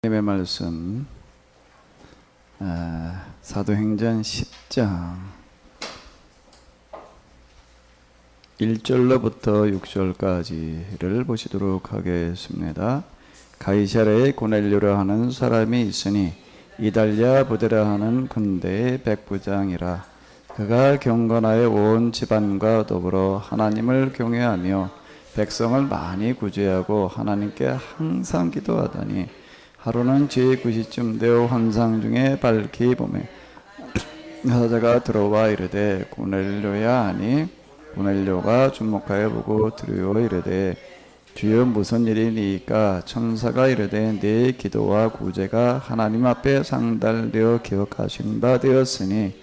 하나님의 말씀 사도행전 10장 1절로부터 6절까지를 보시도록 하겠습니다. 가이사랴에 고넬료라 하는 사람이 있으니 이달랴 부데라 하는 군대의 백부장이라. 그가 경건하여 온 집안과 더불어 하나님을 경외하며 백성을 많이 구제하고 하나님께 항상 기도하더니 하루는 제9시쯤 되어 환상 중에 밝히 보매 사자가 들어와 이르되 고넬료야 하니 고넬료가 주목하여 보고 두려워 이르되 주여 무슨 일이니까? 천사가 이르되 네 기도와 구제가 하나님 앞에 상달되어 기억하신 바 되었으니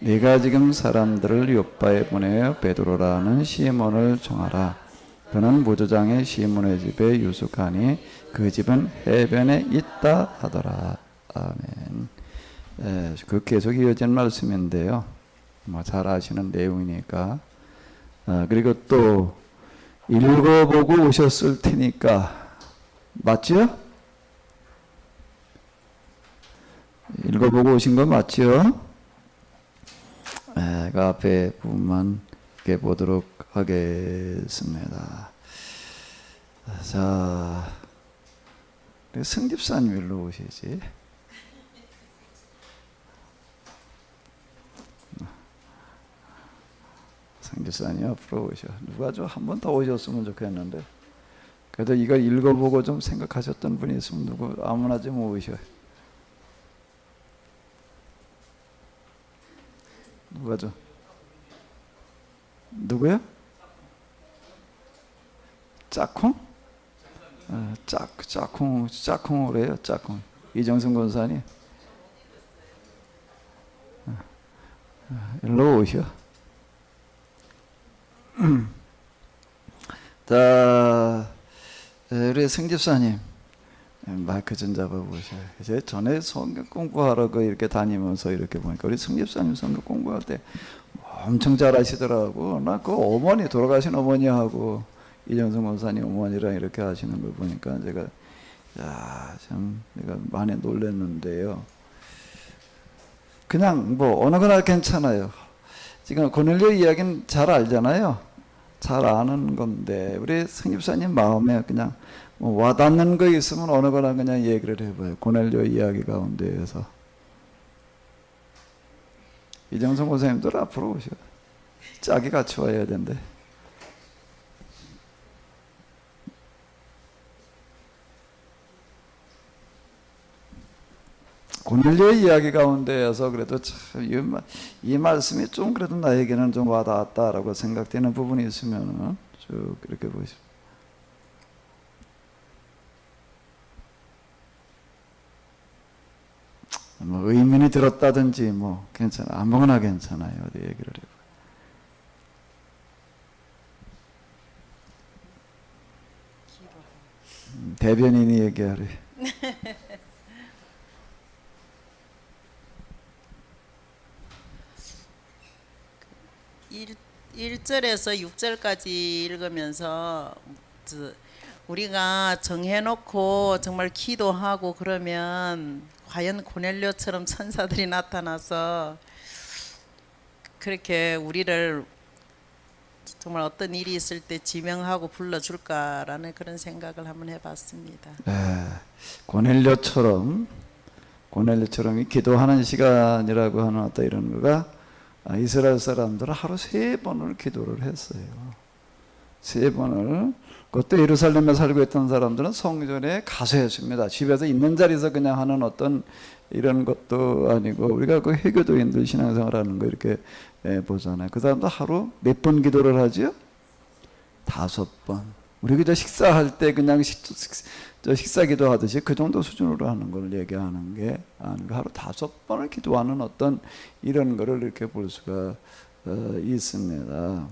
네가 지금 사람들을 요빠에 보내어 베드로라는 시몬을 정하라. 그는 무조장의 시몬의 집에 유숙하니 그 집은 해변에 있다 하더라. 아멘. 그 계속 이어진 말씀인데요. 잘 아시는 내용이니까. 그리고 또 읽어보고 오셨을 테니까 맞죠? 읽어보고 오신 거 맞죠? 그 앞에 부분만 보도록 하겠습니다. 자, 승집사님 일로 오시지. 승집사님 앞으로 오셔. 누가 좀 한 번 더 오셨으면 좋겠는데. 그래도 이걸 읽어보고 좀 생각하셨던 분이 있으면 누구 아무나 좀 오셔. 누가 좀 누구요? 짝꿍? 짝꿍으로 해요. 짝꿍. 이정승 권사님. 일로 오셔. 자, 우리 승집사님 마이크 좀 잡아보셔. 이제 전에 성경 공부하러 이렇게 다니면서 이렇게 보니까 우리 승집사님 성경 공부할 때 엄청 잘하시더라고. 나 그 어머니 돌아가신 어머니하고 이정승 권사님 어머니랑 이렇게 하시는 걸 보니까 제가 참 내가 많이 놀랐는데요. 그냥 뭐 어느 거나 괜찮아요. 지금 고넬료 이야기는 잘 알잖아요. 잘 아는 건데 우리 승집사님 마음에 그냥 뭐 와닿는 거 있으면 어느 거나 그냥 얘기를 해봐요. 고넬료 이야기 가운데에서. 이정성 권사님들 앞으로 오셔. 짝이 같이 와야 된대. 고넬료 이야기 가운데에서 그래도 참 이 말씀이 좀 그래도 나에게는 좀 와닿았다라고 생각되는 부분이 있으면 쭉 이렇게 보시죠. 뭐 의문이 들었다든지 뭐 괜찮아. 아무거나 괜찮아요. 어디 얘기를 해봐. 대변인이 얘기하래. 1절에서 6절까지 읽으면서 우리가 정해놓고 정말 기도하고 그러면 과연 고넬료처럼 천사들이 나타나서 그렇게 우리를 정말 어떤 일이 있을 때 지명하고 불러줄까라는 그런 생각을 한번 해봤습니다. 고넬료처럼 이 기도하는 시간이라고 하는 어떤 이런 거가 이스라엘 사람들은 하루 3번을 기도를 했어요. 3번을. 그것도 예루살렘에 살고 있던 사람들은 성전에 가서 했습니다. 집에서 있는 자리에서 그냥 하는 어떤 이런 것도 아니고 우리가 그 해교도인들 신앙생활 하는 거 이렇게 보잖아요. 그 사람도 하루 몇 번 기도를 하죠? 5번. 우리 그저 식사할 때 그냥 식사 기도하듯이 그 정도 수준으로 하는 걸 얘기하는 게 아니고 하루 5번을 기도하는 어떤 이런 거를 이렇게 볼 수가 있습니다.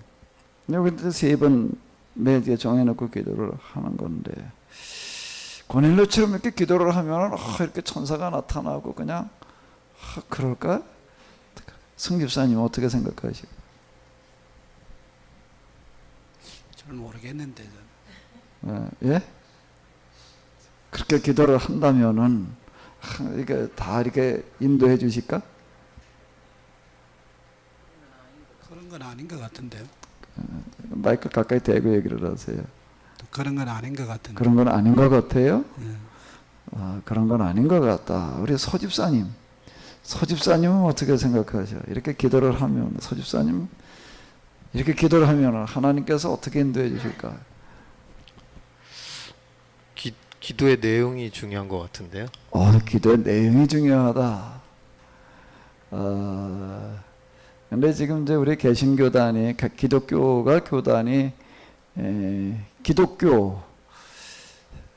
여기 3번 매일 정해놓고 기도를 하는 건데 고넬료처럼 이렇게 기도를 하면 이렇게 천사가 나타나고 그냥 그럴까? 승집사님 어떻게 생각하시고? 저는 모르겠는데. 예? 그렇게 기도를 한다면은 이게 다 이렇게 인도해 주실까? 그런 건 아닌 것 같은데요. 마이크 가까이 대고 얘기를 하세요. 그런 건 아닌 것 같은데. 그런 건 아닌 것 같아요? 예. 그런 건 아닌 것 같다. 우리 서집사님은 어떻게 생각하셔? 이렇게 기도를 하면, 서집사님, 이렇게 기도를 하면 하나님께서 어떻게 인도해 주실까? 기도의 내용이 중요한 것 같은데요. 기도의 내용이 중요하다. 근데 지금 이제 우리 개신교단이, 기독교가 교단이, 기독교,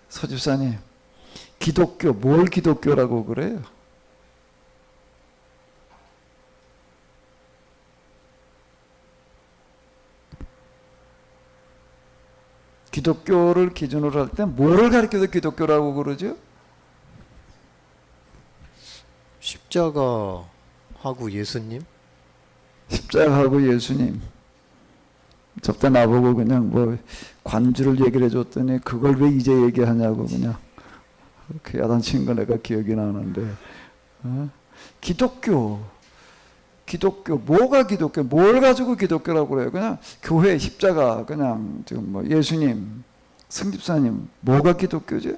서집사님, 기독교, 뭘 기독교라고 그래요? 기독교를 기준으로 할 때 뭐를 가리켜서 기독교라고 그러죠? 십자가하고 예수님? 십자가하고 예수님. 저때 나보고 그냥 뭐 관주를 얘기를 해줬더니 그걸 왜 이제 얘기하냐고 그냥 그 야단친 거 내가 기억이 나는데 기독교 뭐가 기독교 뭘 가지고 기독교라고 그래요? 그냥 교회 십자가 그냥 지금 뭐 예수님 승집사님 뭐가 기독교지?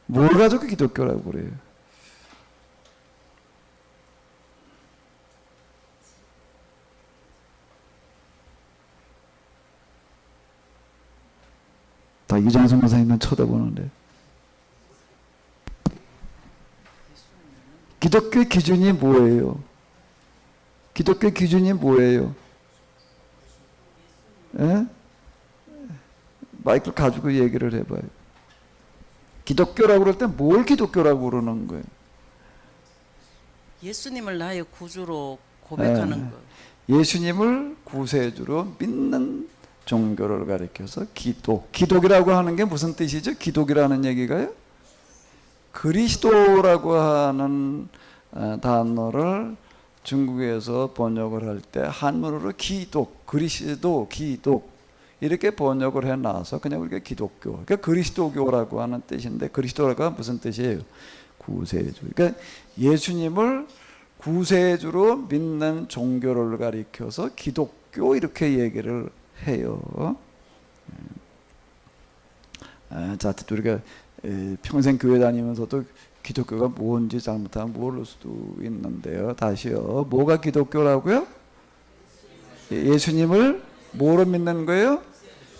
뭘 가지고 기독교라고 그래요? 다 이장성 목사님만 쳐다보는데 기독교의 기준이 뭐예요? 기독교의 기준이 뭐예요? 예? 마이크를 가지고 얘기를 해봐요. 기독교라고 그럴 때 뭘 기독교라고 그러는 거예요? 예수님을 나의 구주로 고백하는 것. 예수님을 구세주로 믿는 종교를 가리켜서 기독이라고 하는 게 무슨 뜻이죠? 기독이라는 얘기가요? 그리스도라고 하는 단어를 중국에서 번역을 할 때 한문으로 그리스도, 기독 이렇게 번역을 해놔서 그냥 우리가 기독교, 그러니까 그리스도교라고 하는 뜻인데 그리스도가 무슨 뜻이에요? 구세주. 그러니까 예수님을 구세주로 믿는 종교를 가리켜서 기독교 이렇게 얘기를 해요. 자, 우리가 평생 교회 다니면서도 기독교가 뭔지 잘못하면 모를 수도 있는데요. 다시요. 뭐가 기독교라고요? 예수님을 뭐로 믿는 거예요?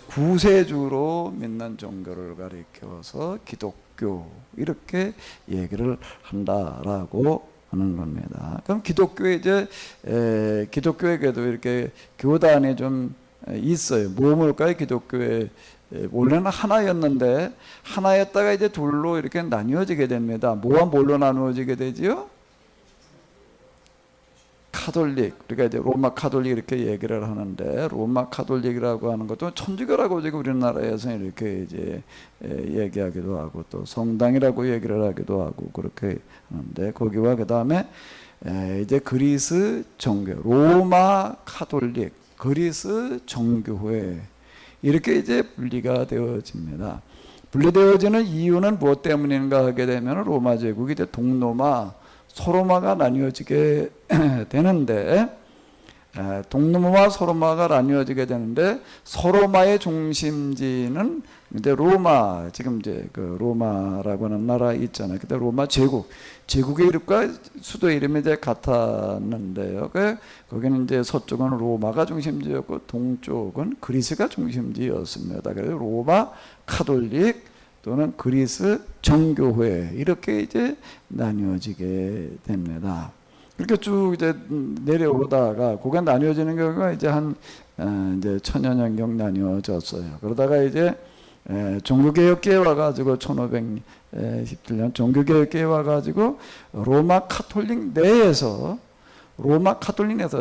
구세주로 믿는 종교를 가리켜서 기독교 이렇게 얘기를 한다라고 하는 겁니다. 그럼 기독교에 기독교에게도 이렇게 교단이 좀 있어요. 뭘까요? 기독교에 원래는 하나였는데 하나였다가 이제 둘로 이렇게 나뉘어지게 됩니다. 뭐와 뭘로 나누어지게 되지요? 카톨릭, 우리가 이제 로마 카톨릭 이렇게 얘기를 하는데 로마 카톨릭이라고 하는 것도 천주교라고 지금 우리나라에서 이렇게 이제 얘기하기도 하고 또 성당이라고 얘기를 하기도 하고 그렇게 하는데 거기와 그 다음에 이제 그리스 정교, 로마 카톨릭, 그리스 정교회 이렇게 이제 분리가 되어집니다. 분리되어지는 이유는 무엇 때문인가 하게 되면 로마 제국이 이제 동로마, 소로마가 나뉘어지게 되는데 동로마와 소로마가 나뉘어지게 되는데 소로마의 중심지는 이제 로마, 지금 이제 그 로마라고 하는 나라 있잖아요. 그때 로마 제국의 이름과 수도 이름이 이제 같았는데요. 거기는 이제 서쪽은 로마가 중심지였고 동쪽은 그리스가 중심지였습니다. 그래서 로마 카톨릭 또는 그리스 정교회 이렇게 이제 나뉘어지게 됩니다. 그렇게 쭉 이제 내려오다가 그가 나뉘어지는 경우가 이제 한 이제 천여 년경 나뉘어졌어요. 그러다가 이제 종교개혁기에 와가지고 1517년 종교개혁기에 와가지고 로마 카톨릭 내에서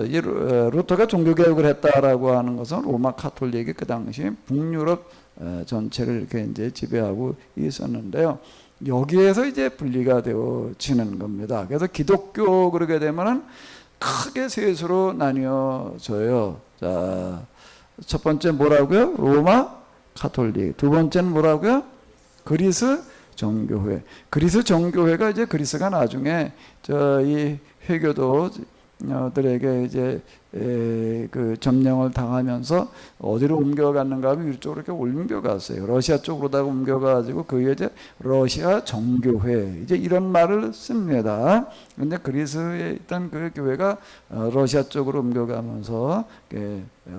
이 루터가 종교개혁을 했다라고 하는 것은 로마 카톨릭이 그 당시 북유럽 전체를 이렇게 이제 지배하고 있었는데요. 여기에서 이제 분리가 되어지는 겁니다. 그래서 기독교 그러게 되면은 크게 셋으로 나뉘어져요. 자, 첫 번째 뭐라고요? 로마 카톨릭. 두 번째는 뭐라고요? 그리스 정교회. 그리스 정교회가 이제 그리스가 나중에 이 회교도들에게 이제 그 점령을 당하면서 어디로 옮겨갔는가 하면 이쪽으로 이렇게 옮겨갔어요. 러시아 쪽으로다가 옮겨가지고 그게 이제 러시아 정교회 이제 이런 말을 씁니다. 근데 그리스에 있던 그 교회가 러시아 쪽으로 옮겨가면서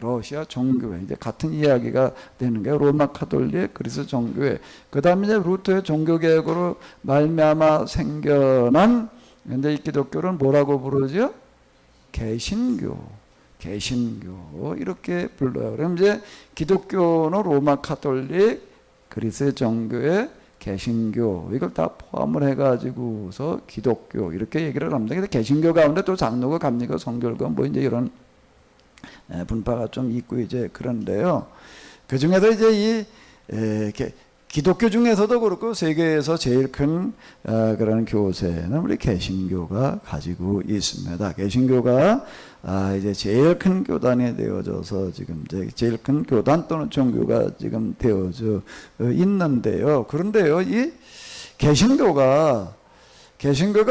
러시아 정교회 이제 같은 이야기가 되는 게 로마 카톨릭 그리스 정교회. 그다음에 이제 루터의 종교 개혁으로 말미암아 생겨난 근데 이 기독교는 뭐라고 부르죠? 개신교. 개신교 이렇게 불러요. 그럼 이제 기독교는 로마 카톨릭, 그리스 정교회, 개신교 이걸 다 포함을 해가지고서 기독교 이렇게 얘기를 합니다. 근데 개신교 가운데 또 장로가, 감리가, 성결가 뭐 이제 이런 분파가 좀 있고 이제 그런데요. 그 중에서 이제 기독교 중에서도 그렇고 세계에서 제일 큰 그런 교세는 우리 개신교가 가지고 있습니다. 개신교가 이제 제일 큰 교단이 되어져서 지금 이제 제일 큰 교단 또는 종교가 지금 되어져 있는데요. 그런데요, 이 개신교가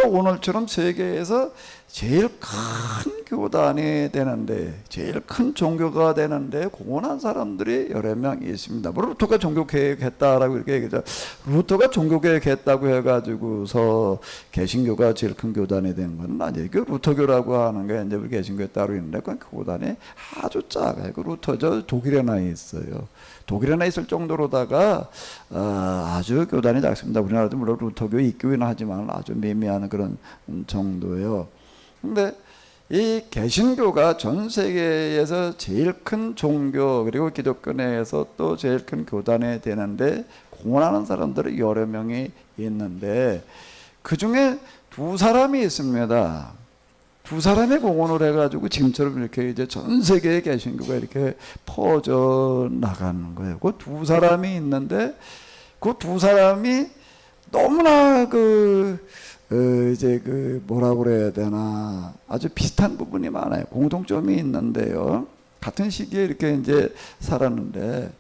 오늘처럼 세계에서 제일 큰 교단이 되는데, 제일 큰 종교가 되는데 공헌한 사람들이 여러 명 있습니다. 뭐 루터가 종교개혁했다라고 이렇게 얘기하죠. 루터가 종교개혁했다고 해가지고서 개신교가 제일 큰 교단이 된 건 아니에요. 그 루터교라고 하는 게 이제 우리 개신교에 따로 있는데 그 교단이 아주 작아요. 그 루터 독일에 나 있어요. 독일에 나 있을 정도로다가 아주 교단이 작습니다. 우리나라도 물론 루터교 있기는 하지만 아주 미미한 그런 정도예요. 근데 이 개신교가 전 세계에서 제일 큰 종교 그리고 기독교 내에서 또 제일 큰 교단이 되는데 공헌하는 사람들이 여러 명이 있는데 그 중에 두 사람이 있습니다. 두 사람이 공헌을 해가지고 지금처럼 이렇게 이제 전 세계의 개신교가 이렇게 퍼져 나가는 거예요. 그 두 사람이 있는데 그 두 사람이 너무나 이제 뭐라고 그래야 되나 아주 비슷한 부분이 많아요. 공통점이 있는데요. 같은 시기에 이렇게 이제 살았는데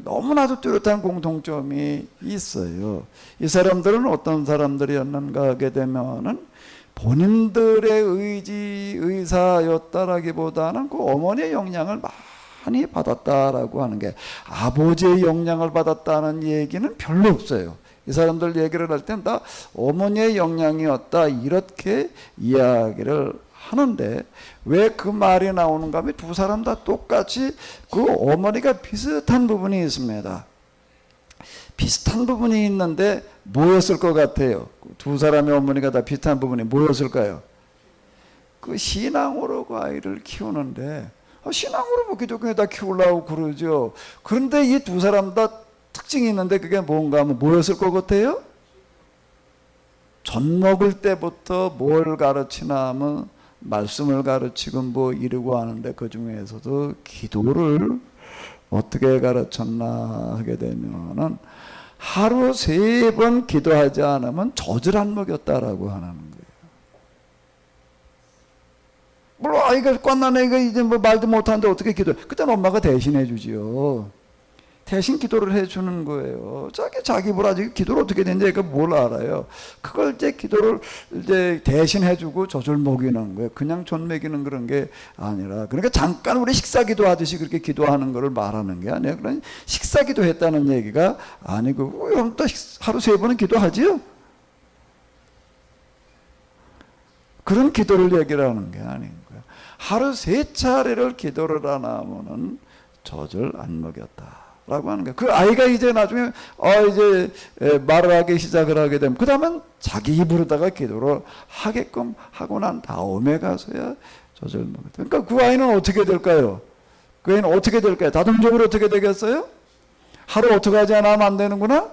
너무나도 뚜렷한 공통점이 있어요. 이 사람들은 어떤 사람들이었는가 하게 되면은 본인들의 의사였다라기보다는 그 어머니의 영향을 많이 받았다라고 하는 게 아버지의 영향을 받았다는 얘기는 별로 없어요. 이 사람들 얘기를 할 땐 다 어머니의 영향이었다 이렇게 이야기를 하는데 왜 그 말이 나오는가 하면 두 사람 다 똑같이 그 어머니가 비슷한 부분이 있습니다. 비슷한 부분이 있는데 뭐였을 것 같아요? 두 사람의 어머니가 다 비슷한 부분이 뭐였을까요? 그 신앙으로 그 아이를 키우는데 신앙으로 뭐 기독교에다 키우려고 그러죠. 그런데 이 두 사람 다 특징이 있는데 그게 뭔가 하면 뭐였을 것 같아요? 젖 먹을 때부터 뭘 가르치나 하면 말씀을 가르치고 뭐 이러고 하는데 그 중에서도 기도를 어떻게 가르쳤나 하게 되면은 하루 3번 기도하지 않으면 젖을 안 먹였다라고 하는 거예요. 물론 아이가 꽌나네 이거 이제 뭐 말도 못하는데 어떻게 기도해? 그때는 엄마가 대신해 주지요. 대신 기도를 해주는 거예요. 자기 보라지 기도를 어떻게 되는지 뭘 알아요. 그걸 이제 기도를 이제 대신 해주고 젖을 먹이는 거예요. 그냥 젖 먹이는 그런 게 아니라. 그러니까 잠깐 우리 식사 기도하듯이 그렇게 기도하는 거를 말하는 게 아니에요. 그런 식사 기도했다는 얘기가 아니고, 그럼 또 하루 3번은 기도하지요? 그런 기도를 얘기를 하는 게 아닌 거예요. 하루 3차례를 기도를 안 하면은 젖을 안 먹였다. 라고 하는 거예요. 그 아이가 이제 나중에 이제 말을 하기 시작을 하게 되면 그 다음엔 자기 입으로다가 기도를 하게끔 하고 난 다음에 가서야 젖을 먹었다. 그러니까 그 아이는 어떻게 될까요? 그 아이는 어떻게 될까요? 자동적으로 어떻게 되겠어요? 하루 어떻게 하지 않으면 안 되는구나?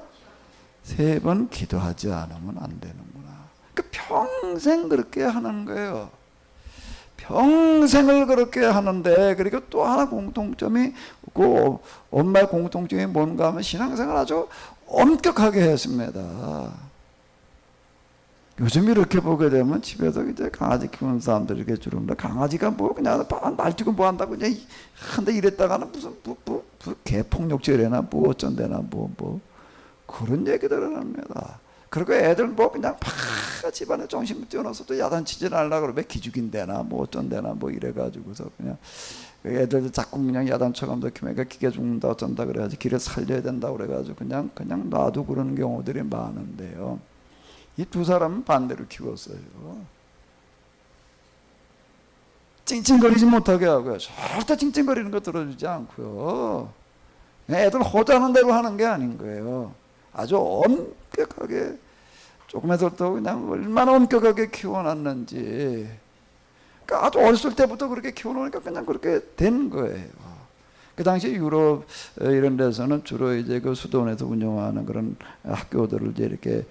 3번 기도하지 않으면 안 되는구나. 그 평생 그렇게 하는 거예요. 평생을 그렇게 하는데, 그리고 또 하나 공통점이 있고, 엄마의 공통점이 뭔가 하면 신앙생활 아주 엄격하게 했습니다. 요즘 이렇게 보게 되면 집에서 이제 강아지 키우는 사람들이 이렇게 주로 강아지가 뭐 그냥 날뛰고 뭐 한다고 그냥 한데 이랬다가는 무슨 개폭력죄래나 뭐 어쩐대나 뭐 그런 얘기들을 합니다. 그리고 애들 뭐 그냥 막 집안에 정신 뛰어나서도 야단치질 않으려고 그러면 기죽인대나 뭐 어쩐대나 뭐 이래가지고서 그냥 애들 자꾸 그냥 야단쳐가면서 그러니까 기계 죽는다 어쩐다 그래가지고 기를 살려야 된다 그래가지고 그냥 놔도 그러는 경우들이 많은데요. 이 두 사람은 반대로 키웠어요. 찡찡거리지 못하게 하고요. 절대 찡찡거리는 거 들어주지 않고요. 애들 호자는 대로 하는 게 아닌 거예요. 아주 엄격하게 조금 애들도 그냥 얼마나 엄격하게 키워놨는지. 그러니까 아주 어렸을 때부터 그렇게 키워놓으니까 그냥 그렇게 된 거예요. 그 당시 유럽 이런 데서는 주로 이제 그 수도원에서 운영하는 그런 학교들을 이제 이렇게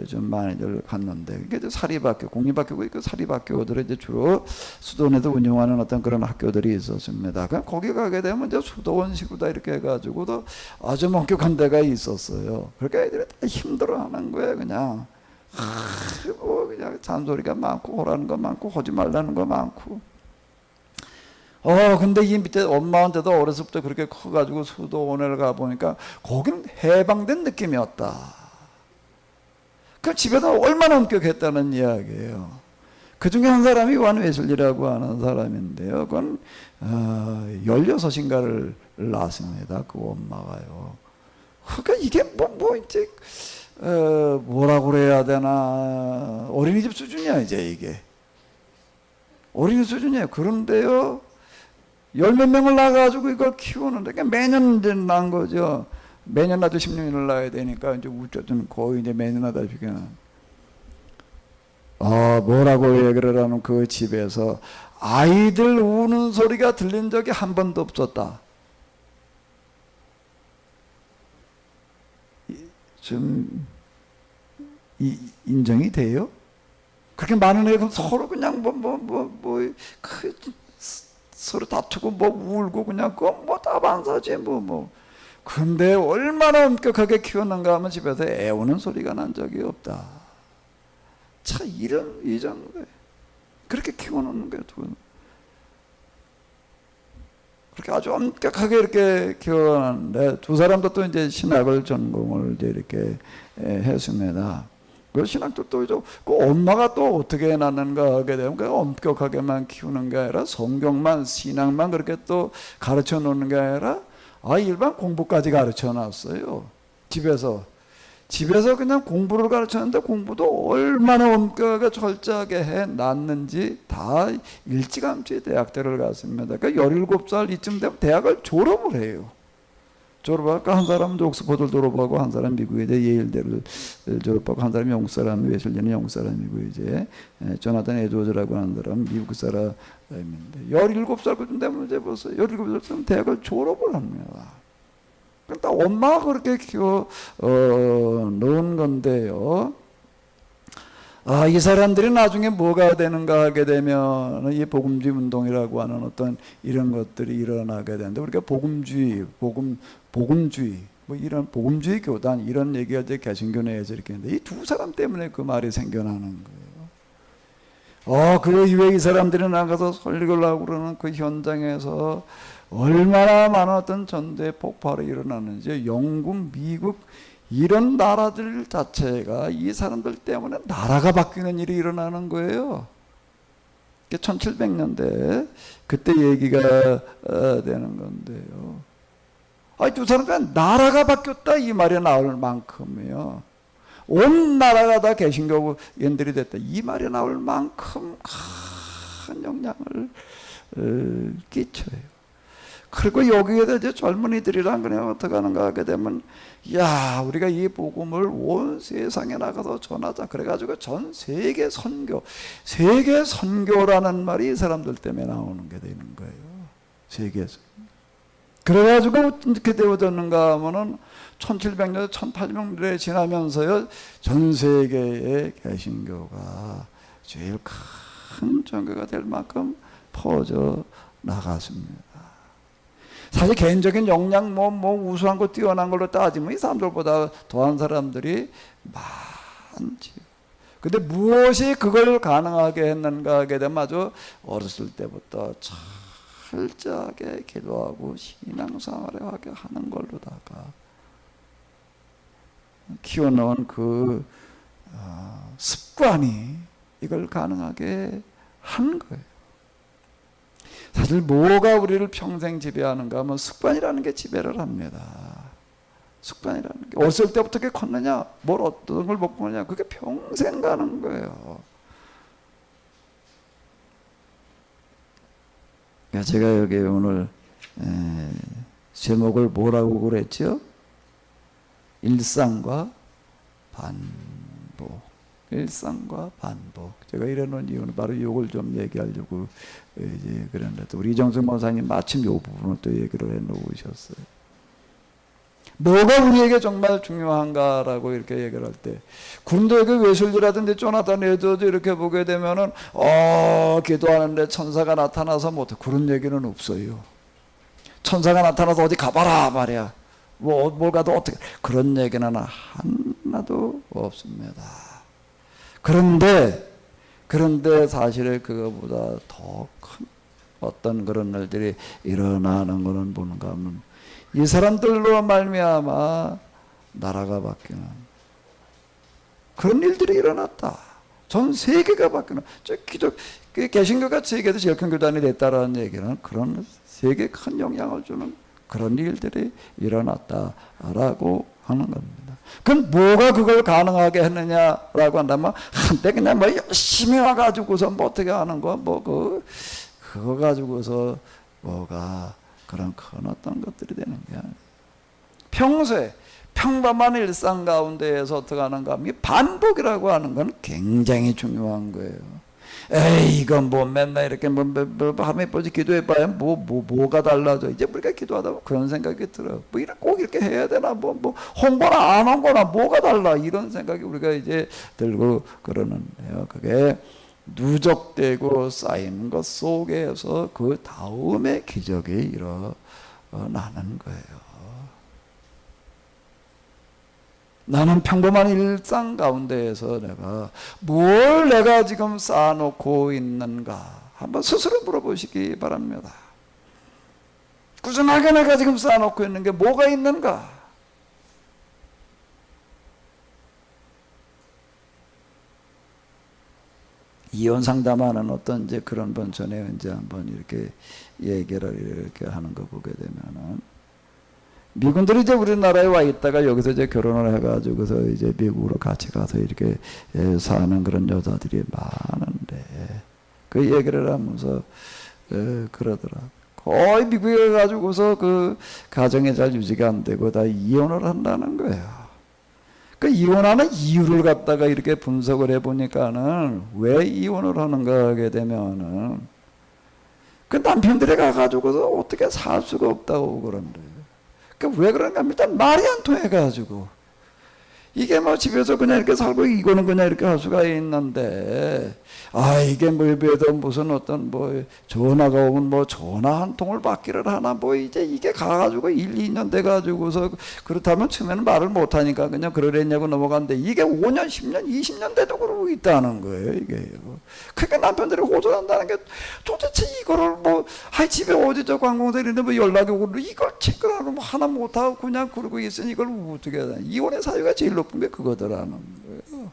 좀 많이들 갔는데, 이게 이제 사립학교, 공립학교고 그 사립학교들을 이제 주로 수도원에서 운영하는 어떤 그런 학교들이 있었습니다. 그냥 거기 가게 되면 이제 수도원식으로 다 이렇게 해가지고도 아주 엄격한 데가 있었어요. 그러니까 애들이 다 힘들어하는 거예요, 그냥. 뭐 그냥 잔소리가 많고 호라는 거 많고 하지 말라는 거 많고. 근데 이 밑에 엄마한테도 어렸을 때 그렇게 커가지고 수도원을 가보니까 거기는 해방된 느낌이었다. 그 집에서 얼마나 엄격했다는 이야기예요. 그 중에 한 사람이 요한 웨슬리라고 하는 사람인데요. 그건 16인가를 낳았습니다. 그 엄마가요. 그러니까 이게 이제 뭐라고 그래야 되나, 어린이집 수준이야 이제 이게. 어린이 수준이에요. 그런데요, 열 몇 명을 낳아가지고 이걸 키우는데, 그러니까 매년 이제 낳은 거죠. 매년 낳아도 16년을 낳아야 되니까 이제 어쨌든 거의 이제 매년 낳다시피 뭐라고 얘기를 하는, 그 집에서 아이들 우는 소리가 들린 적이 한 번도 없었다. 좀 인정이 돼요? 그렇게 많은 애가 서로 그냥 서로 다투고 울고 그냥 답 안 사지 근데 얼마나 엄격하게 키웠는가 하면 집에서 애우는 소리가 난 적이 없다. 참 이 정도에 그렇게 키워놓는 거예요. 그렇게 아주 엄격하게 이렇게 키워놨는데, 두 사람도 또 이제 신학을 전공을 이제 이렇게 했습니다. 그 신학도 또 이제 그 엄마가 또 어떻게 낳는가 하게 되면 그 엄격하게만 키우는 게 아니라 성경만, 신학만 그렇게 또 가르쳐 놓는 게 아니라 일반 공부까지 가르쳐 놨어요. 집에서 그냥 공부를 가르쳤는데 공부도 얼마나 엄격하게 철저하게 해 놨는지 다 일찌감치 대학들을 갔습니다. 그러니까 17살 이쯤 되면 대학을 졸업을 해요. 졸업하고 한 사람은 옥스퍼드를 졸업하고 한 사람 미국에 이제 예일대를 졸업하고 한 사람이 영국 사람, 웨슬리는 영국 사람이고 이제 조나단 에드워즈라고 하는 사람 미국 사람인데 17살 그쯤 되면 이제 벌써 17살 되면 대학을 졸업을 합니다. 그러니까 엄마가 그렇게 키워 놓은 건데요. 이 사람들이 나중에 뭐가 되는가 하게 되면 이 복음주의 운동이라고 하는 어떤 이런 것들이 일어나게 되는데, 우리가 복음주의 뭐 이런 복음주의 교단 이런 얘기가 이제 개신교 내에서 이렇게 했는데, 이 두 사람 때문에 그 말이 생겨나는 거예요. 그 이후에 이 사람들이 나가서 설교를 하고 그러는 그 현장에서 얼마나 많은 어떤 전대 폭발이 일어나는지, 영국, 미국 이런 나라들 자체가 이 사람들 때문에 나라가 바뀌는 일이 일어나는 거예요. 1700년대 그때 얘기가 되는 건데요. 두 사람은 나라가 바뀌었다 이 말이 나올 만큼이요. 온 나라가 다 개신교인들이 됐다 이 말이 나올 만큼 큰 영향을 끼쳐요. 그리고 여기에다 이제 젊은이들이랑 그냥 어떻게 하는가 하게 되면, 우리가 이 복음을 온 세상에 나가서 전하자. 그래가지고 전 세계 선교라는 말이 이 사람들 때문에 나오는 게 되는 거예요. 세계에서. 그래가지고 어떻게 되어졌는가 하면은 1700년, 1800년에 지나면서요, 전 세계의 개신교가 제일 큰 종교가 될 만큼 퍼져 나갔습니다. 사실 개인적인 역량 우수한 거 뛰어난 걸로 따지면 이 사람들보다 더한 사람들이 많지요. 근데 무엇이 그걸 가능하게 했는가 하게 되면 아주 어렸을 때부터 철저하게 기도하고 신앙생활을 하게 하는 걸로다가 키워놓은 그 습관이 이걸 가능하게 한 거예요. 사실 뭐가 우리를 평생 지배하는가 하면 습관이라는 게 지배를 합니다. 습관이라는 게 어렸을 때부터 어떻게 컸느냐, 뭘 어떤 걸 먹고 하냐, 그게 평생 가는 거예요. 그러니까 제가 여기 오늘 제목을 뭐라고 그랬죠? 일상과 반복. 일상과 반복. 제가 이래놓은 이유는 바로 이걸 좀 얘기하려고 이제 그랬는데, 우리 이정수 목사님 마침 이 부분을 또 얘기를 해놓으셨어요. 뭐가 우리에게 정말 중요한가라고 이렇게 얘기를 할 때, 군대의 그 외술지라든지 조나단 에드워드 이렇게 보게 되면은 기도하는데 천사가 나타나서 뭐 그런 얘기는 없어요. 천사가 나타나서 어디 가봐라 말이야. 뭘 가도 어떻게, 그런 얘기는 하나도 없습니다. 그런데 사실 그거보다 더 큰 어떤 그런 일들이 일어나는 것은 뭔가 하면, 이 사람들로 말미암아 나라가 바뀌는 그런 일들이 일어났다. 전 세계가 바뀌는, 저 기독 개신교가 세계에서 제일 큰 교단이 됐다라는 얘기는 그런 세계에 큰 영향을 주는 그런 일들이 일어났다라고 하는 겁니다. 그럼 뭐가 그걸 가능하게 했느냐라고 한다면, 한때 그냥 뭐 열심히 와가지고서 뭐 어떻게 하는 거, 그거 가지고서 뭐가 그런 큰 어떤 것들이 되는 게 아니에요. 평소에 평범한 일상 가운데에서 어떻게 하는가 하면, 반복이라고 하는 건 굉장히 중요한 거예요. 에이, 이건 뭐 맨날 이렇게 뭐 하면 뭐지, 기도해봐야 뭐가 달라져. 이제 우리가 기도하다 보면 그런 생각이 들어요. 뭐 이렇게 꼭 이렇게 해야 되나, 뭐 홍보나 안 홍보나 뭐가 달라, 이런 생각이 우리가 이제 들고 그러는데요. 그게 누적되고 쌓이는 것 속에서 그 다음에 기적이 일어나는 거예요. 나는 평범한 일상 가운데에서 내가 지금 쌓아놓고 있는가 한번 스스로 물어보시기 바랍니다. 꾸준하게 내가 지금 쌓아놓고 있는 게 뭐가 있는가? 이혼 상담하는 어떤 이제 그런 분 전에 이제 한번 이렇게 얘기를 이렇게 하는 거 보게 되면은, 미군들이 이제 우리나라에 와 있다가 여기서 이제 결혼을 해가지고서 이제 미국으로 같이 가서 이렇게 사는 그런 여자들이 많은데, 그 얘기를 하면서 그러더라. 거의 미국에 가지고서 그 가정이 잘 유지가 안 되고 다 이혼을 한다는 거예요. 그 이혼하는 이유를 갖다가 이렇게 분석을 해보니까는, 왜 이혼을 하는가 하게 되면은, 그 남편들이 가가지고서 어떻게 살 수가 없다고 그런대요. 왜 그런가 하면, 일단 말이 안 통해가지고, 이게 뭐 집에서 그냥 이렇게 살고 이거는 그냥 이렇게 할 수가 있는데, 이게 뭐 예배도 무슨 어떤 뭐 전화가 오면 뭐 전화 한 통을 받기를 하나, 뭐 이제 이게 가가지고 1, 2년 돼가지고서, 그렇다면 처음에는 말을 못하니까 그냥 그러랬냐고 넘어갔는데, 이게 5년, 10년, 20년 돼도 그러고 있다는 거예요, 이게. 그러니까 남편들이 호소한다는 게, 도대체 이거를 뭐, 집에 어디 저 관공서인데 뭐 연락이 오고, 이걸 체크를 뭐 하나 못하고 그냥 그러고 있으니 이걸 어떻게 해야 되나. 이혼의 사유가 제일 높은 게 그거더라는 거예요.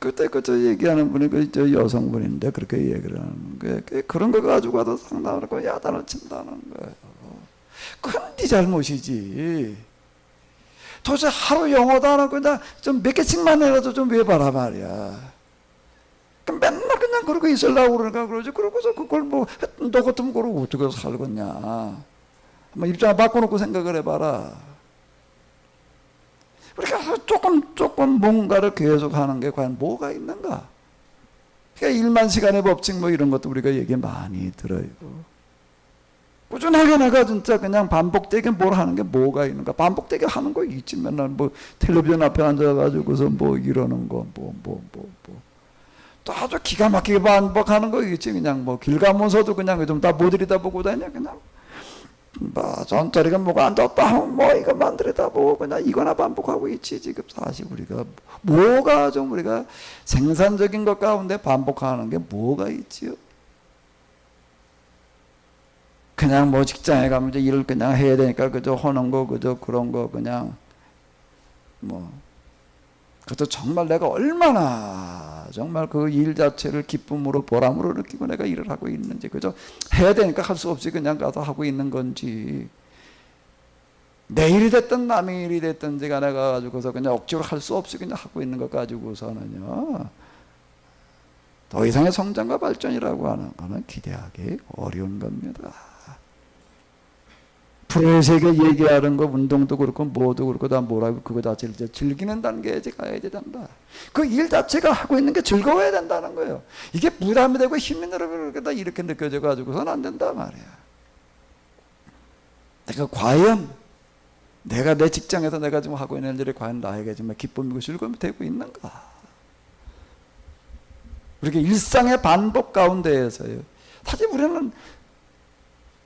그때 저 얘기하는 분이 저 여성분인데 그렇게 얘기를 하는 게, 그런 거 가지고 와도 상담을 하고 야단을 친다는 거예요. 그건 네 잘못이지. 도대체 하루 영어도 안 하고 그냥 좀 몇 개씩만 해라도 좀 외봐라 말이야. 그럼 맨날 그냥 그러고 있으려고 그러니까 그러지. 그러고서 그걸 뭐 너 같으면 그러고 어떻게 살겠냐. 한번 입장을 바꿔놓고 생각을 해봐라. 우리가 조금 뭔가를 계속하는 게 과연 뭐가 있는가? 그러니까 1만 시간의 법칙 뭐 이런 것도 우리가 얘기 많이 들어요. 꾸준하게 내가 진짜 그냥 반복되게 뭘 하는 게 뭐가 있는가? 반복되게 하는 거 있지. 맨날 뭐 텔레비전 앞에 앉아가지고서 뭐 이러는 거 또 아주 기가 막히게 반복하는 거 있지. 그냥 뭐 길 가면서도 그냥 좀 다 못 들여다보고 다녀. 그냥 뭐 전자리가 뭐가 안 떴다 뭐 이거 만들다 보고 그냥 이거나 반복하고 있지. 지금 사실 우리가 뭐가 좀 우리가 생산적인 것 가운데 반복하는 게 뭐가 있지요? 그냥 뭐 직장에 가면 이제 일을 그냥 해야 되니까 그저 하는 거 그저 그런 거 그냥 뭐 그것도 정말 내가 얼마나 정말 그 일 자체를 기쁨으로 보람으로 느끼고 내가 일을 하고 있는지, 그저 해야 되니까 할 수 없이 그냥 가서 하고 있는 건지, 내 일이 됐든 남의 일이 됐든지가 내가 가지고서 그냥 억지로 할 수 없이 그냥 하고 있는 것 가지고서는요, 더 이상의 성장과 발전이라고 하는 거는 기대하기 어려운 겁니다. 프로의 세계 얘기하는 거, 운동도 그렇고 뭐도 그렇고 다 뭐라고, 그거 자체를 이제 즐기는 단계에 가야 된다. 그 일 자체가 하고 있는 게 즐거워야 된다는 거예요. 이게 부담이 되고 힘이 들어가다 이렇게 느껴져 가지고서는 안 된단 말이야. 내가 과연 내가 내 직장에서 내가 지금 하고 있는 일이 과연 나에게 정말 기쁨이고 즐거움이 되고 있는가? 이렇게 일상의 반복 가운데에서요. 사실 우리는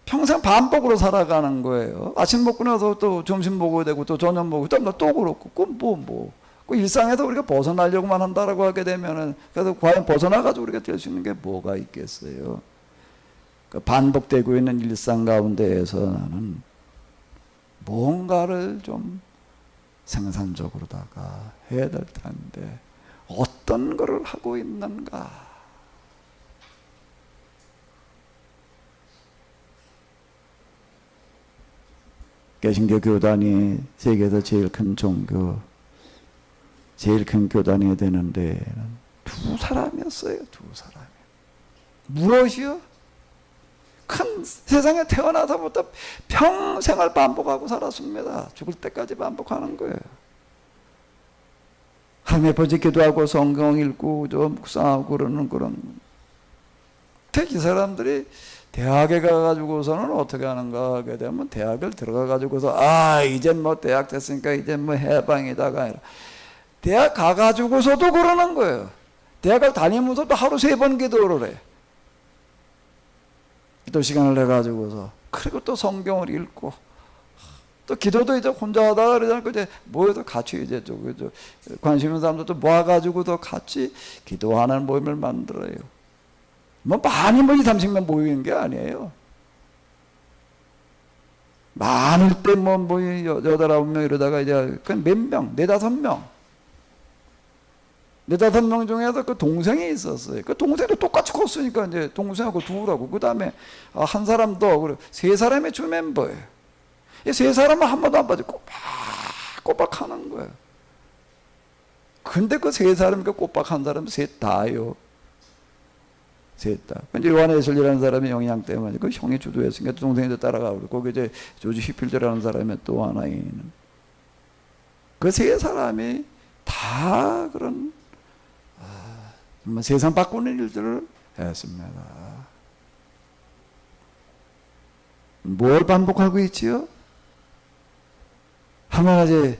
평생 반복으로 살아가는 거예요. 아침 먹고 나서 또 점심 먹어야 되고 또 저녁 먹고 또 그렇고, 그 일상에서 우리가 벗어나려고만 한다라고 하게 되면은, 그래서 과연 벗어나가지고 우리가 될 수 있는 게 뭐가 있겠어요? 그 반복되고 있는 일상 가운데에서 나는 뭔가를 좀 생산적으로다가 해야 될 텐데 어떤 거를 하고 있는가? 개신교 교단이 세계에서 제일 큰 종교, 제일 큰 교단이 되는데 두 사람이었어요. 두 사람이. 무엇이요? 큰 세상에 태어나서부터 평생을 반복하고 살았습니다. 죽을 때까지 반복하는 거예요. 하나님 아버지 기도하고 성경 읽고 좀 묵상하고 그러는 그런. 특히 이 사람들이 대학에 가가지고서는 어떻게 하는가 하게 되면, 대학을 들어가가지고서 이제 뭐 대학 됐으니까 이제 뭐 해방이다가 아니라, 대학 가가지고서도 그러는 거예요. 대학을 다니면서도 하루 3번 기도를 해. 기도 시간을 내가지고서. 그리고 또 성경을 읽고, 또 기도도 이제 혼자 하다가 그러잖아요. 이제 모여서 같이 이제 관심 있는 사람들도 모아가지고도 같이 기도하는 모임을 만들어요. 뭐 많이 20, 30명 모이는 게 아니에요. 많을 때 뭐 8, 9명 이러다가 이제 그냥 몇 명, 4, 5명. 4, 5명 중에서 그 동생이 있었어요. 그 동생도 똑같이 컸으니까 이제 동생하고 둘하고, 그 다음에 한 사람 더, 그리고 3사람의 주 멤버예요. 이 3사람은 한 번도 안 빠지고 꼬박 하는 거예요. 근데 그 3사람, 그 꼬박 한 사람 셋 다요. 셋 다. 근데 요한에슬리라는 사람의 영향 때문에 그 형이 주도했으니까 동생도 따라가고, 거기 이제 조지 히필드라는 사람의 또 하나 있는, 그 3사람이 다 그런 정말 세상 바꾸는 일들을 했습니다. 뭘 반복하고 있지요? 하나님,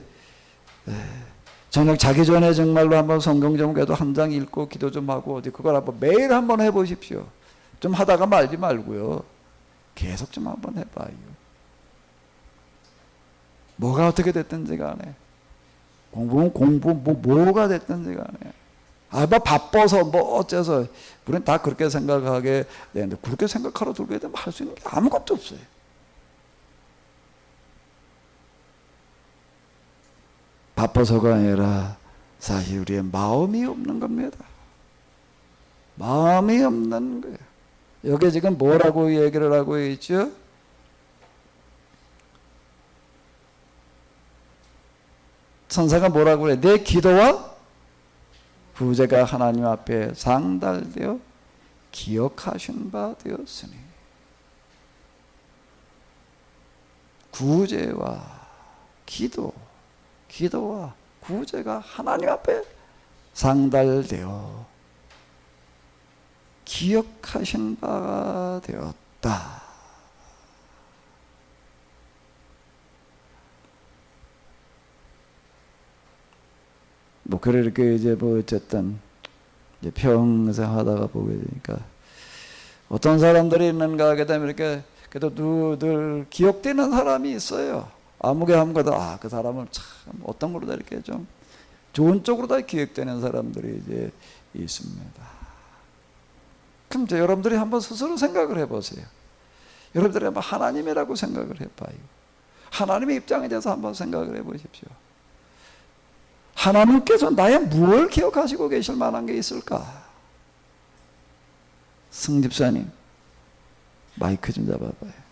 저녁 자기 전에 정말로 한번 성경 좀 그래도 한 장 읽고 기도 좀 하고, 어디 그걸 한번 매일 한번 해보십시오. 좀 하다가 말지 말고요. 계속 좀 한번 해봐요. 뭐가 어떻게 됐든지 간에, 공부는 뭐가 됐든지 간에, 뭐 바빠서 뭐 어째서, 우리는 다 그렇게 생각하게 되는데, 그렇게 생각하러 들게 되면 할 수 있는 게 아무것도 없어요. 바빠서가 아니라 사실 우리의 마음이 없는 겁니다. 마음이 없는 거예요. 여기 지금 뭐라고 얘기를 하고 있죠? 천사가 뭐라고 그래? 내 기도와 구제가 하나님 앞에 상달되어 기억하신 바 되었으니. 구제와 기도와 구제가 하나님 앞에 상달되어 기억하신 바가 되었다. 뭐 그렇게 이제 뭐 어쨌든 이제 평생 하다가 보게 되니까, 어떤 사람들이 있는가 하게 되면 이렇게 그래도 늘 기억되는 사람이 있어요. 아무개 하면가도 그 사람은 참 어떤 걸로 다 이렇게 좀 좋은 쪽으로 다 기억되는 사람들이 이제 있습니다. 그럼 이제 여러분들이 한번 스스로 생각을 해보세요. 여러분들이 한번 하나님이라고 생각을 해봐요. 하나님의 입장에 대해서 한번 생각을 해보십시오. 하나님께서 나의 무엇을 기억하시고 계실 만한 게 있을까? 승집사님, 마이크 좀 잡아봐요.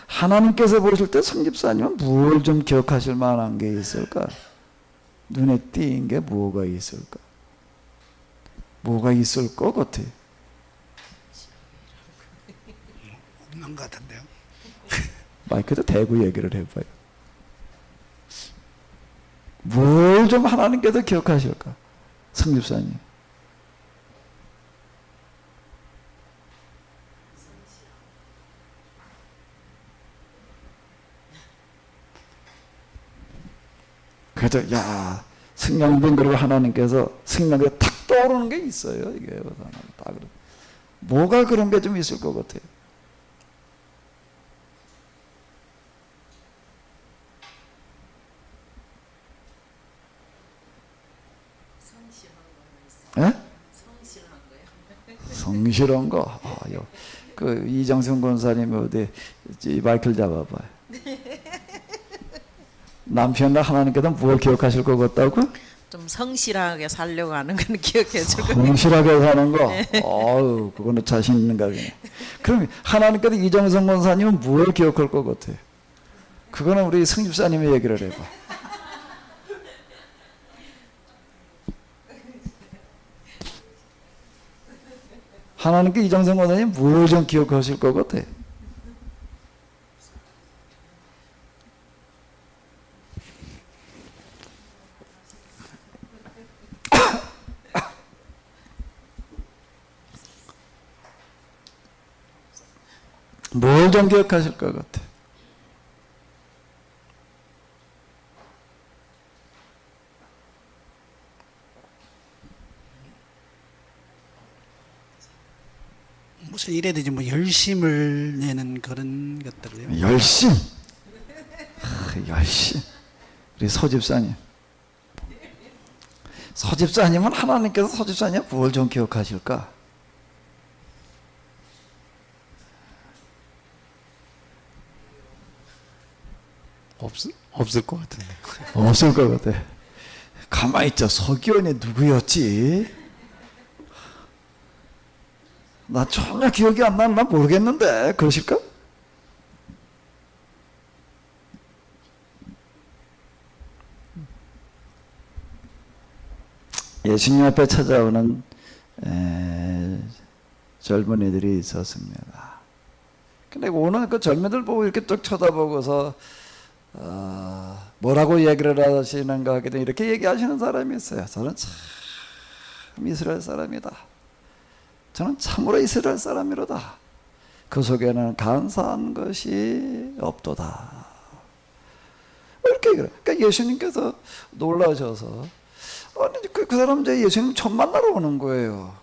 하나님께서 보실 때 승집사님은 무엇을 좀 기억하실 만한 게 있을까? 눈에 띄인 게 뭐가 있을까? 뭐가 있을 것 같아? 없는 것 같은데요. 마이크도 대고 얘기를 해봐요. 뭘 좀 하나님께서 기억하실까? 성집사님. 그래도 야 승량분 그리고 하나님께서 승량에 탁 떠오르는 게 있어요. 이게 딱 뭐가 그런 게 좀 있을 것 같아요. 예? 성실한 거. 그 이정승 권사님이 어디 이 마이크를 잡아봐요. 남편과 하나님께서 뭘 기억하실 것 같다고? 좀 성실하게 살려고 하는 건 기억해 줄 거예요. 성실하게 사는 거. 어우, 그거는 자신 있는가 보네. 그럼 하나님께서 이정승 권사님은 뭘 기억할 것 같아? 그거는 우리 승집사님이 얘기를 해봐. 하나님께 이정승 권사님 뭘 좀 기억하실 것 같아? 뭘 좀 기억하실 것 같아? 무슨 일에든지 뭐 열심을 내는 그런 것들이요. 열심. 열심. 우리 서집사님. 서집사님은 하나님께서 서집사님 뭘 좀 기억하실까? 없을 것 같은데. 없을 것 같아. 가만히 있자. 서기원이 누구였지? 나 전혀 기억이 안 나는 나 모르겠는데 그러실까? 예수님 앞에 찾아오는 젊은이들이 있었습니다. 근데 오늘 그 젊은이들 보고 이렇게 쭉 쳐다보고서 뭐라고 얘기를 하시는가 하게 되면 이렇게 얘기하시는 사람이 있어요. 저는 참 이스라엘 사람이다. 저는 참으로 이스라엘 사람이로다. 그 속에는 간사한 것이 없도다. 이렇게 얘기를. 그러니까 예수님께서 놀라셔서 아니 그 사람 이제 예수님 처음 만나러 오는 거예요.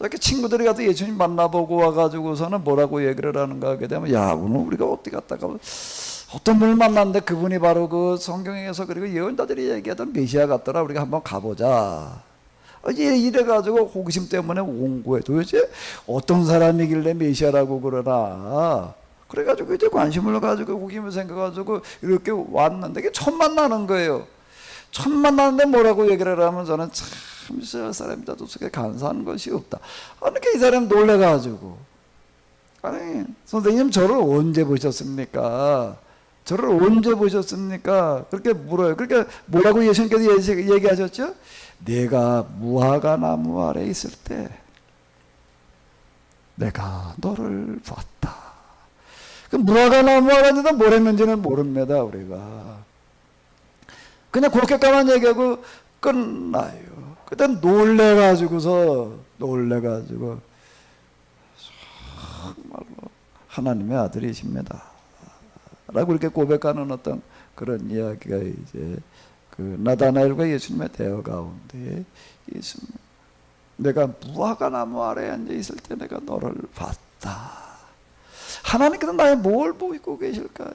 이렇게 친구들이 가서 예수님 만나보고 와가지고서는 뭐라고 얘기를 하는가 하게 되면 야 오늘 우리가 어디 갔다가 어떤 분을 만났는데 그분이 바로 그 성경에서 그리고 예언자들이 얘기하던 메시아 같더라. 우리가 한번 가보자. 이래가지고 호기심 때문에 온 거예요. 도대체 어떤 사람이길래 메시아라고 그러나. 그래가지고 이제 관심을 가지고 호기심을 생겨가지고 이렇게 왔는데 이게 처음 만나는 거예요. 처음 만나는데 뭐라고 얘기를 하면 저는 참 이스라엘 사람이다. 도속에 간사한 것이 없다. 아니 이 사람 놀래가지고 아니 선생님 저를 언제 보셨습니까? 저를 언제 보셨습니까? 그렇게 물어요. 그러니까 뭐라고 예수님께서 얘기하셨죠? 내가 무화과 나무 아래 있을 때 내가 너를 봤다. 그 무화과 나무 아래에서 뭘 했는지는 모릅니다. 우리가 그냥 그렇게까만 얘기하고 끝나요. 그때 놀래가지고 정말로 하나님의 아들이십니다 라고 이렇게 고백하는 어떤 그런 이야기가 이제 그 나다나엘과 예수님의 대화 가운데 있습니다. 내가 무화과 나무 아래에 앉아 있을 때 내가 너를 봤다. 하나님께서 나의 뭘 보이고 계실까?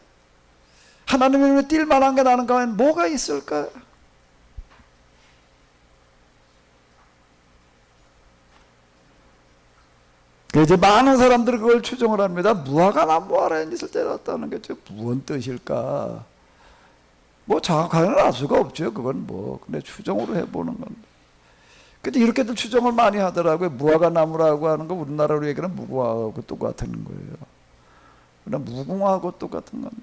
하나님의 눈에 띌 만한 게 나는 가운데 뭐가 있을까? 이제 많은 사람들이 그걸 추정을 합니다. 무화과 나무 아래에 있을 때 났다는 게 무슨 뜻일까? 뭐 정확하게는 알 수가 없죠. 그건 뭐 근데 추정으로 해보는 건데. 근데 이렇게들 추정을 많이 하더라고요. 무화과 나무라고 하는 거 우리나라로 얘기하는 무궁화하고 똑같은 거예요. 그냥 무궁화하고 똑같은 건데.